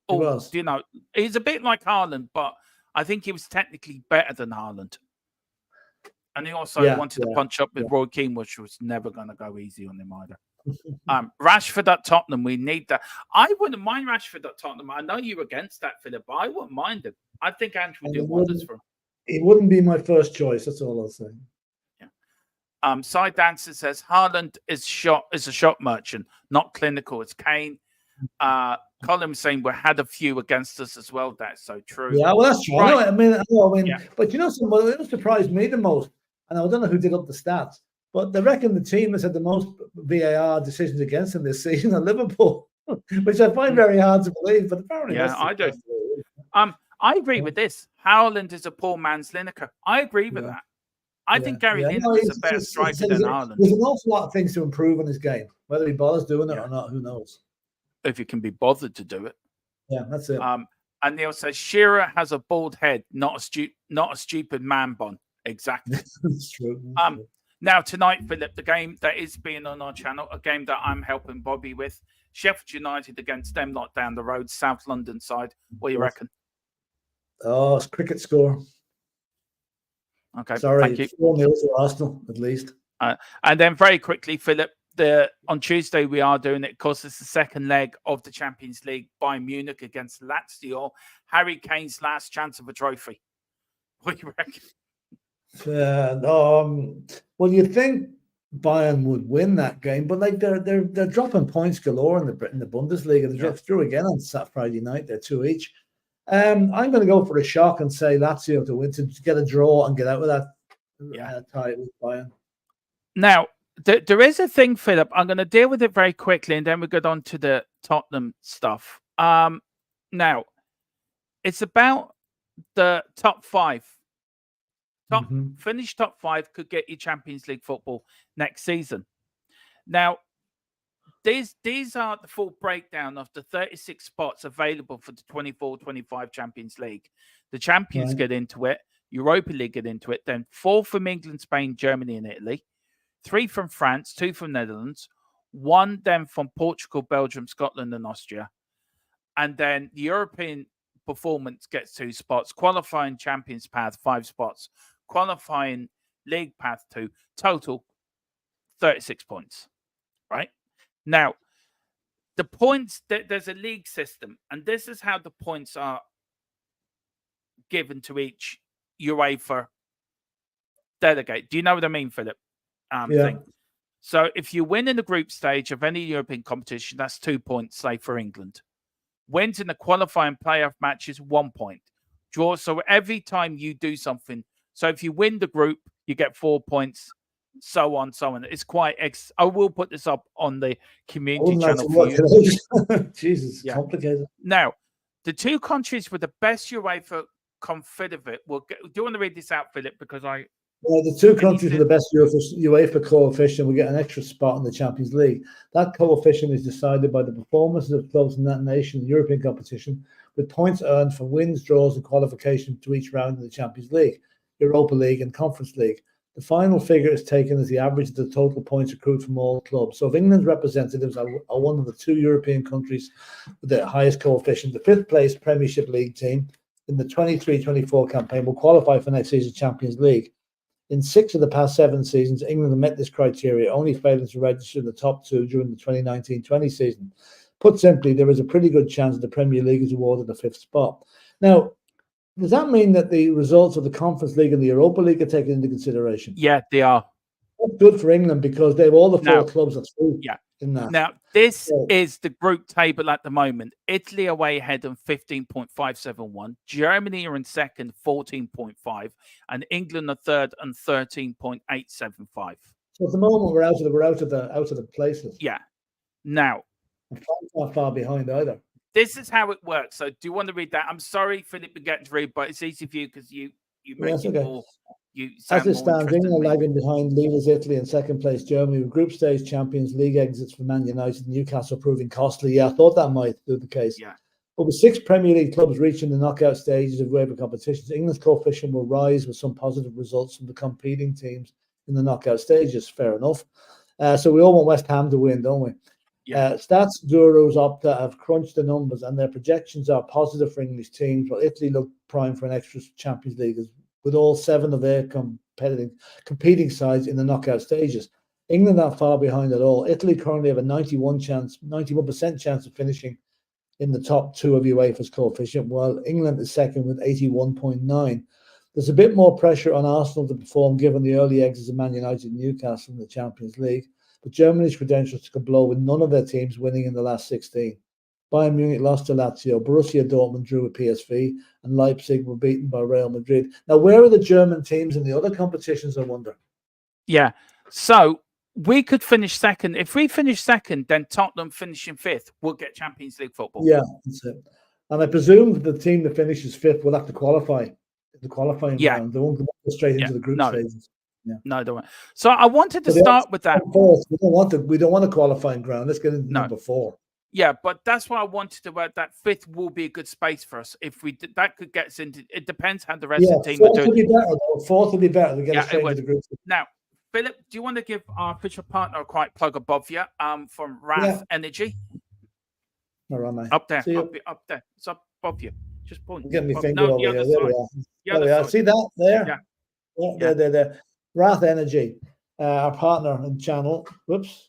He was.
He's a bit like Haaland, but I think he was technically better than Haaland. And he also wanted to punch up with Roy Keane, which was never going to go easy on him either. Rashford at Tottenham, we need that. I wouldn't mind Rashford at Tottenham. I know you're against that, Philip, but I wouldn't mind him. I think Andrew would do wonders for him.
It wouldn't be my first choice. That's all I'll say.
Yeah. Side Dancer says Haaland is a shot merchant, not clinical. It's Kane. Colin was saying we had a few against us as well. That's so true.
Yeah, well, that's true. Right. I mean, but what surprised me the most, and I don't know who did up the stats, but they reckon the team has had the most VAR decisions against them this season at Liverpool, which I find very hard to believe. But apparently,
I do. I agree with this. Haaland is a poor man's Lineker. I agree with that. I think Gary Lineker is a better striker than Haaland.
There's an awful lot of things to improve on his game. Whether he bothers doing it or not, who knows?
If you can be bothered to do it.
Yeah, that's it.
And Neil says Shearer has a bald head, not a stupid man bun. Exactly.
That's true.
Now tonight, Philip, the game that is being on our channel, a game that I'm helping Bobby with, Sheffield United against them lot down the road, South London side. What do you reckon?
Oh, it's cricket score.
Okay,
sorry,
thank you.
4-0 to Arsenal at least.
And then very quickly, Philip, on Tuesday we are doing it. Of course, it's the second leg of the Champions League. Bayern Munich against Lazio. Harry Kane's last chance of a trophy. What do you reckon?
Well, you'd think Bayern would win that game, but they're dropping points galore in the Bundesliga. They dropped through again on Friday night. They're 2 each. I'm going to go for a shock and say Lazio to win, to get a draw and get out of that tie with Bayern.
Now, there is a thing, Philip. I'm going to deal with it very quickly, and then we go on to the Tottenham stuff. Now, it's about the top 5. Finish top 5 could get you Champions League football next season. Now, these are the full breakdown of the 36 spots available for the 24-25 Champions League. The champions get into it. Europa League get into it. Then 4 from England, Spain, Germany, and Italy. 3 from France, 2 from Netherlands. 1 then from Portugal, Belgium, Scotland, and Austria. And then the European performance gets 2 spots. Qualifying Champions Path, 5 spots. Qualifying League Path 2. Total 36 points. Right? Now, the points, there's a league system, and this is how the points are given to each UEFA delegate. Do you know what I mean, Philip? Thing. So if you win in the group stage of any European competition, that's 2 points, say, for England. Wins in the qualifying playoff match is 1 point. Draw. So every time you do something, so if you win the group, you get 4 points. So on, so on. It's quite. I will put this up on the community channel for you.
Jesus, complicated.
Now, the 2 countries with the best UEFA Confederate will get. Do you want to read this out, Philip? Because
the 2 countries with the best UEFA coefficient will get an extra spot in the Champions League. That coefficient is decided by the performances of clubs in that nation in European competition, with points earned for wins, draws, and qualification to each round in the Champions League, Europa League, and Conference League. The final figure is taken as the average of the total points accrued from all clubs. So if England's representatives are one of the 2 European countries with the highest coefficient, the 5th place Premiership League team in the 23-24 campaign will qualify for next season's Champions League. In 6 of the past 7 seasons, England have met this criteria, only failing to register in the top 2 during the 2019-20 season. Put simply, there is a pretty good chance that the Premier League is awarded the 5th spot. Now, does that mean that the results of the Conference League and the Europa League are taken into consideration?
Yeah, they are.
That's good for England because they have all the four clubs are through.
Yeah.
In that.
Now, this is the group table at the moment. Italy away ahead on 15.571. Germany are in second, 14.5, and England are third and 13.875.
So at the moment we're out of the places.
Yeah. Now,
and France not far behind either.
This is how it works. So, do you want to read that? I'm sorry, Philip, to get to read, but it's easy for you because you make it more.
As it stands, England lagging behind leaders Italy in second place, Germany with group stage champions, league exits for Man United, Newcastle proving costly. Yeah, I thought that might do the case.
Yeah.
But with 6 Premier League clubs reaching the knockout stages of UEFA competitions, England's coefficient will rise with some positive results from the competing teams in the knockout stages. Fair enough. So we all want West Ham to win, don't we?
Yeah.
Stats Gurus Opta have crunched the numbers and their projections are positive for English teams, while Italy look primed for an extra Champions League with all 7 of their competing sides in the knockout stages. England not far behind at all. Italy currently have a 91% chance of finishing in the top 2 of UEFA's coefficient, while England is second with 81.9. There's a bit more pressure on Arsenal to perform given the early exits of Man United and Newcastle in the Champions League, but Germany's credentials could blow with none of their teams winning in the last 16. Bayern Munich lost to Lazio, Borussia Dortmund drew with PSV, and Leipzig were beaten by Real Madrid. Now, where are the German teams in the other competitions, I wonder?
Yeah, so we could finish second. If we finish second, then Tottenham finishing 5th will get Champions League football.
Yeah, that's it. And I presume the team that finishes 5th will have to qualify in the qualifying round. They won't go straight into the group stages. Yeah.
No, they won't. So I wanted to start with that.
We don't want a qualifying ground. Let's get into number 4.
Yeah, but that's why I wanted to work that 5th will be a good space for us. If we did, that could get us into. It depends how the rest of the team are doing.
4th will be better. We get straight into the group.
Now, Philip, do you want to give our official partner a quiet plug above you? From Wrath Energy.
Where am I?
Up there. Up there. It's up above you. Just point.
Get me finger over here. There we are. See that there? Yeah. There. Wrath Energy, our partner and channel. Whoops.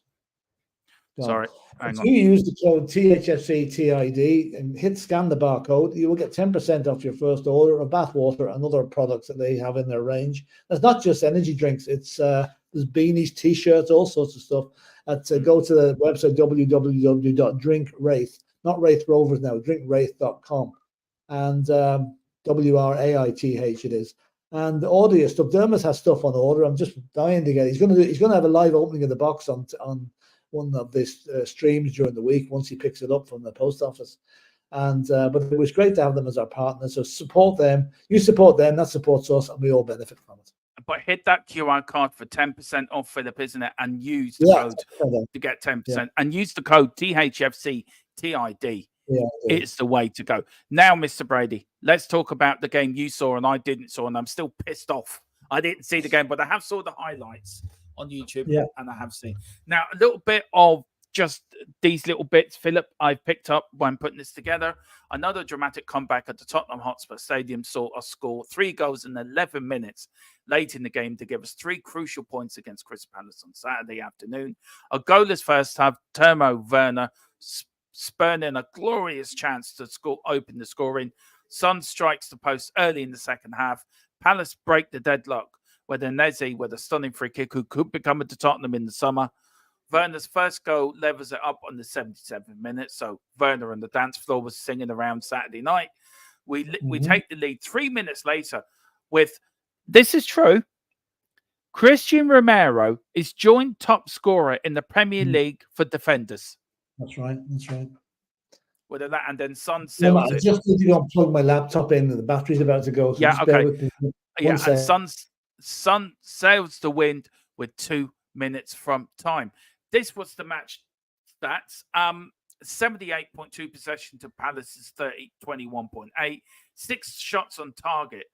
Sorry.
If you use the code THFC TID and scan the barcode, you will get 10% off your first order of bath water and other products that they have in their range. It's not just energy drinks. It's there's beanies, t-shirts, all sorts of stuff. Go to the website www.drinkwraith, not Wraith Rovers now, drinkwraith.com, and WRAITH it is. And order your stuff. Dermot has stuff on order. I'm just dying to get it. He's going to have a live opening of the box on one of these streams during the week once he picks it up from the post office. And but it was great to have them as our partners. So support them. You support them, that supports us, and we all benefit from it.
But hit that QR code for 10% off, Philip, isn't it? And use the code to get 10%. And use the code THFC TID.
Yeah,
it's the way to go. Now, Mr. Brady, let's talk about the game you saw and I didn't saw, and I'm still pissed off. I didn't see the game, but I have saw the highlights on YouTube, and I have seen. Now, a little bit of just these little bits, Philip, I've picked up when putting this together. Another dramatic comeback at the Tottenham Hotspur Stadium saw us score 3 goals in 11 minutes late in the game to give us 3 crucial points against Crystal Palace on Saturday afternoon. A goalless first half, Timo Werner spurning a glorious chance to open the scoring. Son strikes the post early in the second half. Palace break the deadlock with Neze with a stunning free kick who could become to Tottenham in the summer. Werner's first goal levels it up on the 77th minute. So Werner on the dance floor was singing around Saturday night. We take the lead 3 minutes later with, this is true, Christian Romero is joint top scorer in the Premier League for defenders.
That's right.
Whether that and then Son seals it.
I just need to go and plug my laptop in. The battery's about to go. So
okay. And Son sails the wind with 2 minutes from time. This was the match stats. 78.2 possession to Palace's 21.8. 6 shots on target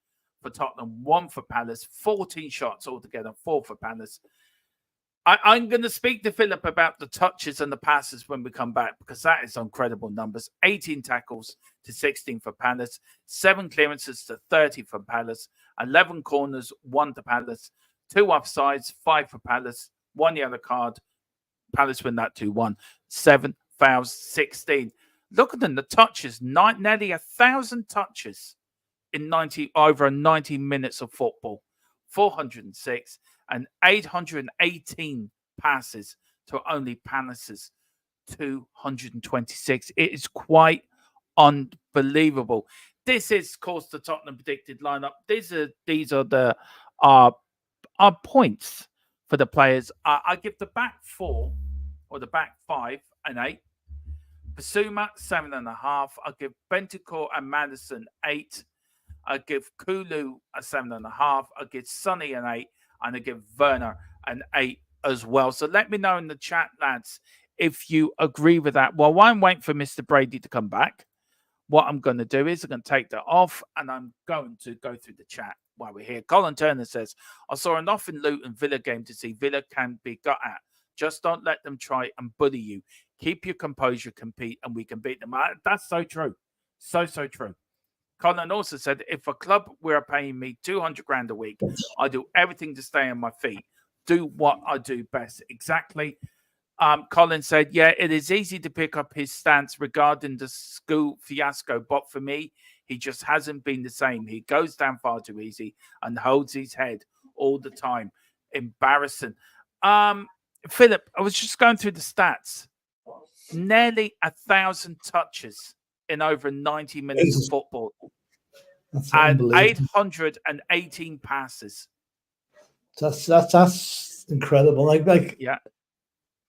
for Tottenham, 1 for Palace. 14 shots altogether, 4 for Palace. I'm going to speak to Philip about the touches and the passes when we come back, because that is incredible numbers. 18 tackles to 16 for Palace, 7 clearances to 30 for Palace, 11 corners, 1 to Palace, 2 offsides, 5 for Palace, 1 yellow card. Palace win that 2-1. 7 fouls, 16. Look at them, the touches, nearly 1,000 touches in over 90 minutes of football. 406 and 818 passes to only Palace's 226. It is quite unbelievable. This is, of course, the Tottenham predicted lineup. These are the our points for the players. I give the back four or the back 5 an 8. Basuma 7.5. I give Bentancur and Maddison 8. I give Kulu a 7.5. I give Sonny an 8, and I give Werner an 8 as well. So let me know in the chat, lads, if you agree with that. Well, while I'm waiting for Mr. Brady to come back, what I'm going to do is I'm going to take that off, and I'm going to go through the chat while we're here. Colin Turner says, I saw enough in Luton Villa game to see Villa can be got at. Just don't let them try and bully you. Keep your composure, compete, and we can beat them. That's so true. So true. Colin also said, if a club were paying me 200 grand a week, I do everything to stay on my feet. Do what I do best. Exactly. Colin said, yeah, it is easy to pick up his stance regarding the school fiasco, but for me, he just hasn't been the same. He goes down far too easy and holds his head all the time. Embarrassing. Philip, I was just going through the stats. Nearly 1,000 touches in over 90 minutes of football. And 818 passes.
That's incredible. Like
yeah.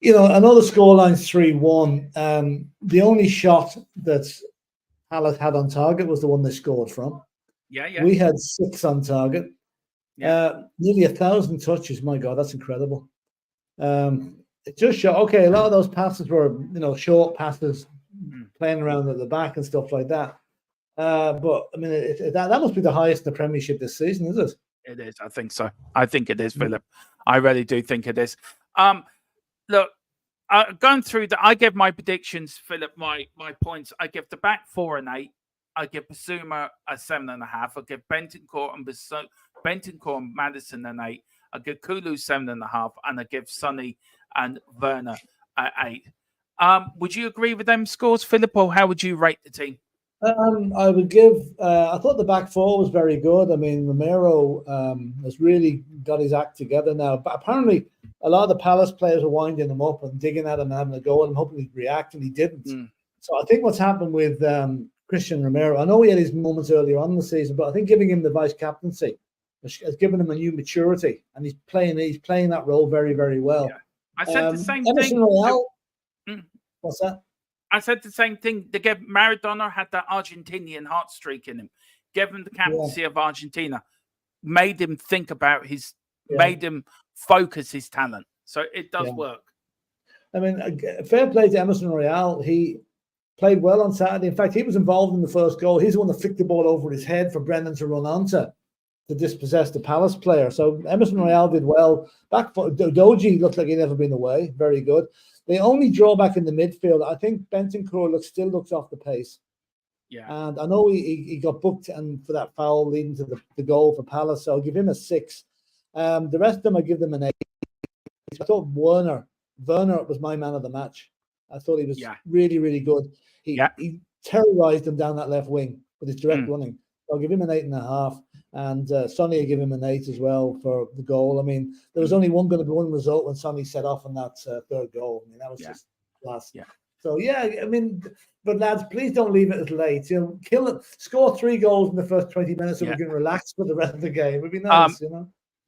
You know, I know the scoreline's 3-1. The only shot that Palace had on target was the one they scored from.
Yeah.
We had 6 on target.
Yeah.
Nearly 1,000 touches. My God, that's incredible. It just showed, okay, a lot of those passes were, short passes, playing around at the back and stuff like that. But I mean, that must be the highest in the Premiership this season, is it?
It is. I think so. I think it is, Philip. I really do think it is. Look, going through that, I give my predictions, Philip. My points. I give the back 4 and 8. I give Basuma a 7.5. I give Bentancur and Maddison an 8. I give Kulu 7.5, and I give Sonny and Werner an 8. Would you agree with them scores, Philip, or how would you rate the team?
I would give. I thought the back 4 was very good. I mean, Romero has really got his act together now. But apparently, a lot of the Palace players are winding him up and digging at him and having a go, and I'm hoping he'd react, and he didn't. So I think what's happened with Christian Romero, I know he had his moments earlier on in the season, but I think giving him the vice captaincy has given him a new maturity, and he's playing that role very, very well.
Yeah. I said the same
Emerson
thing.
Royale, what's that?
I said the same thing. Maradona had that Argentinian heart streak in him. Gave him the captaincy of Argentina. Made him think about made him focus his talent. So it does work.
I mean, fair play to Emerson Royale. He played well on Saturday. In fact, he was involved in the first goal. He's the one that flicked the ball over his head for Brendan to run onto to dispossess the Palace player. So Emerson Royale did well. Back for Doji looked like he'd never been away. Very good. The only drawback in the midfield, I think Bentancur still looks off the pace.
Yeah.
And I know he got booked for that foul leading to the goal for Palace, so I'll give him a 6. The rest of them, I give them an 8. I thought Werner was my man of the match. I thought he was really, really good. He terrorized them down that left wing with his direct running. I'll give him an 8.5. And Sonny, I give him an 8 as well for the goal. I mean, there was only going to be one result when Sonny set off on that third goal. I mean, that was just class. Yeah. So I mean, but lads, please don't leave it as late. Kill it. Score 3 goals in the first 20 minutes, so we can relax for the rest of the game. It would be nice,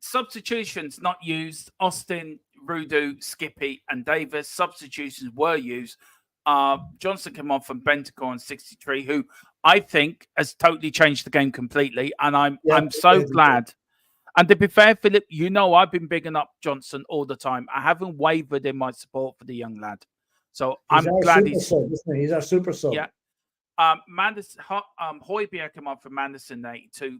Substitutions not used. Austin, Rudu, Skippy, and Davis. Substitutions were used. Johnson came on from Bentancur on 63, who I think has totally changed the game completely. And I'm so glad. And to be fair, Philip, I've been bigging up Johnson all the time. I haven't wavered in my support for the young lad. So I'm glad he's
our super sub.
Yeah. Højbjerg came on for Maddison 82.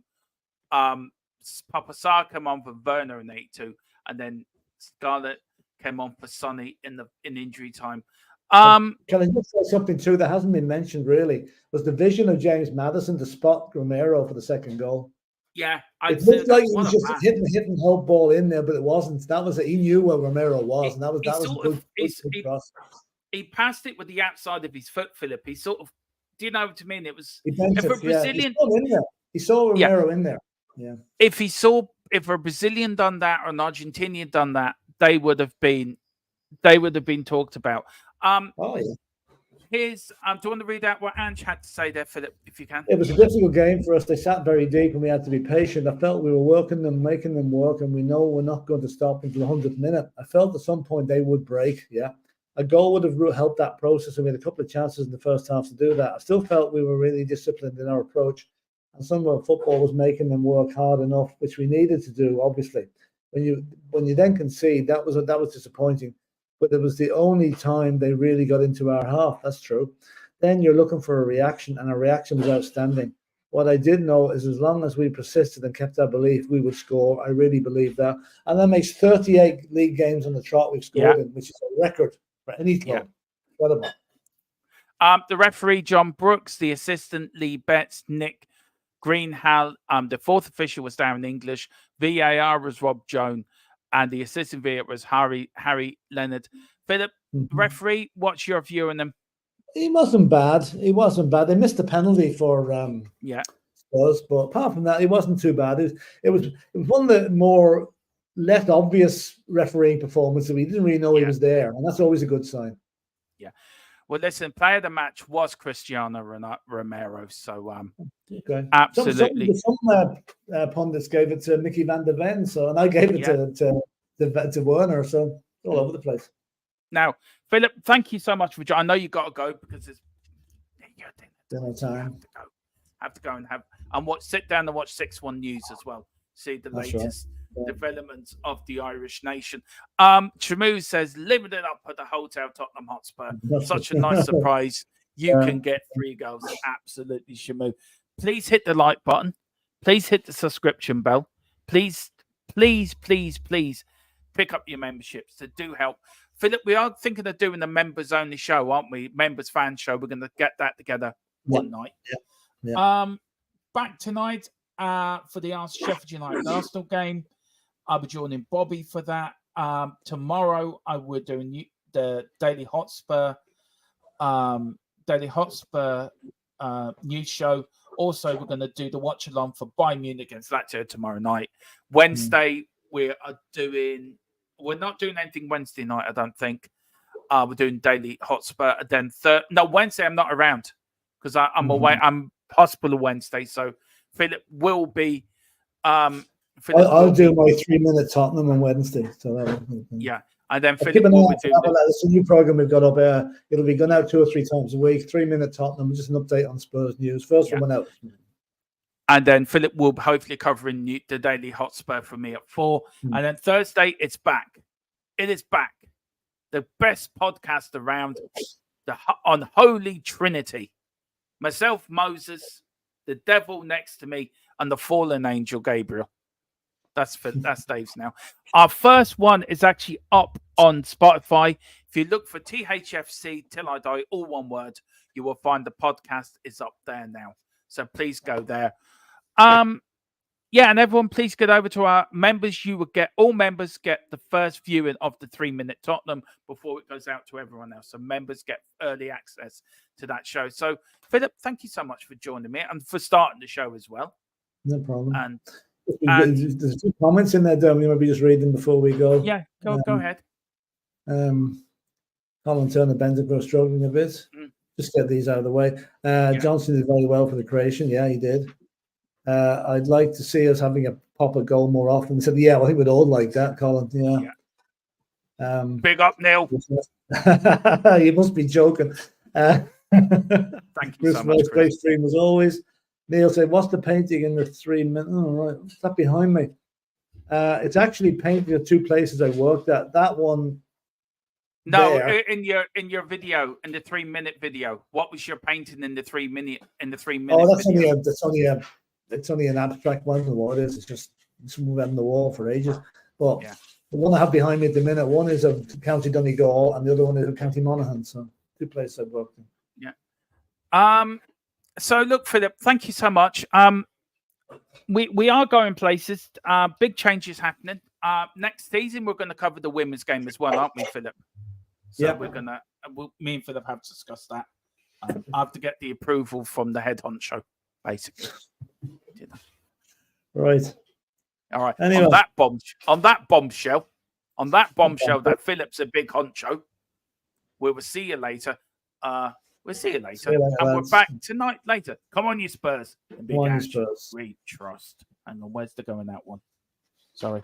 Papasar came on for Werner in 82. And then Scarlett came on for Sonny in injury time.
Can I just say something too that hasn't been mentioned really? Was the vision of James Maddison to spot Romero for the second goal?
Yeah,
it looked like he was just hitting the whole ball in there, but it wasn't. That was it. He knew where Romero was, and that was a good cross.
He passed it with the outside of his foot, Philip. He sort of, do you know what I mean? It was
if a Brazilian. He saw Romero in there. Yeah.
If a Brazilian done that or an Argentinian done that, they would have been talked about.
Oh yeah.
Here's do you want to read out what Ange had to say there, Philip, if you can?
It was a difficult game for us. They sat very deep and we had to be patient. I felt we were working them, making them work, and we know we're not going to stop until the 100th minute. I felt at some point they would break. Yeah. A goal would have helped that process, and we had a couple of chances in the first half to do that. I still felt we were really disciplined in our approach, and some of our football was making them work hard enough, which we needed to do, obviously. When you then concede, that was disappointing. But it was the only time they really got into our half. That's true. Then you're looking for a reaction, and our reaction was outstanding. What I did know is as long as we persisted and kept our belief, we would score. I really believe that. And that makes 38 league games on the trot we've scored in, which is a record for any club. Incredible.
The referee, John Brooks, the assistant, Lee Betts, Nick Greenhall. The fourth official was Darren English. VAR was Rob Jones. And the assistant VAR was Harry Leonard. Philip, referee, what's your view on them?
He wasn't bad. They missed the penalty for Spurs, but apart from that, he wasn't too bad. It was one of the more less obvious refereeing performances. We didn't really know he was there, and that's always a good sign.
Yeah. Well, listen, player of the match was Cristiano Romero, so absolutely.
Some pundits gave it to Mickey van der Ven, and I gave it to Werner, so all over the place.
Now, Philip, thank you so much for joining. I know you got to go because it's
dinner time.
Have to go and sit down and watch 6-1 News as well. See the latest developments of the Irish nation. Shamu says, living it up at the Hotel Tottenham Hotspur. Such a nice surprise. You can get 3 goals. Absolutely, Shamu. Please hit the like button. Please hit the subscription bell. Please pick up your memberships to do help. Philip, we are thinking of doing a members only show, aren't we? Members fan show. We're going to get that together one night.
Yeah.
Back tonight for the Sheffield United Arsenal game. I'll be joining Bobby for that. Tomorrow I will do the Daily Hotspur news show. Also, we're going to do the watch along for Bayern Munich against Lazio tomorrow night. Wednesday we're not doing anything Wednesday night, I don't think. We're doing Daily Hotspur. And then Wednesday I'm not around because I'm away. I'm hospital Wednesday, so Philip will be.
I'll do my 3-minute Tottenham on Wednesday. So
and then Philip will be doing.
It's a new program we've got up there. It'll be going out 2 or 3 times a week. 3-minute Tottenham, just an update on Spurs news. First one went out.
And then Philip will hopefully covering the Daily Hotspur for me at 4. And then Thursday, it's back. It is back. The best podcast around, the Unholy Trinity. Myself, Moses, the devil next to me, and the fallen angel, Gabriel. That's Dave's now. Our first one is actually up on Spotify. If you look for THFC, Till I Die, all one word, you will find the podcast is up there now. So please go there. And everyone, please get over to our members. All members get the first viewing of the 3-minute Tottenham before it goes out to everyone else. So members get early access to that show. So Philip, thank you so much for joining me and for starting the show as well.
No problem.
And
there's 2 comments in there, Dom. You maybe just read them before we go.
Yeah, go ahead.
Colin Turner, Bentancur struggling a bit. Just get these out of the way. Johnson did very well for the Croatian. Yeah, he did. I'd like to see us having a proper goal more often. He said, I think we'd all like that, Colin. Yeah.
Big up, Neil.
You must be joking.
Thank you so much.
Great stream as always. Neil said, what's the painting in the 3 minutes? Oh, right. What's that behind me? It's actually painting at 2 places I worked at. That one.
No, in your video, in the 3-minute video, what was your painting in the 3-minute?
Oh, it's only an abstract one. What it is, it's just something on the wall for ages. But the one I have behind me at the minute, one is of County Donegal, and the other one is of County Monaghan. So 2 places I've worked in.
Yeah. So look, Philip, thank you so much. We are going places. Big changes happening. Next season, we're going to cover the women's game as well, aren't we, Philip? So me and Philip have to discuss that. I have to get the approval from the head honcho, basically. did that.
Right.
All right.
Anyway.
On that bombshell, that Phillip's a big honcho. We will see you later. We'll see you later. And we're back tonight later. Come on, you Spurs.
Come on, you Spurs.
We trust. Hang on, where's the go in that one? Sorry.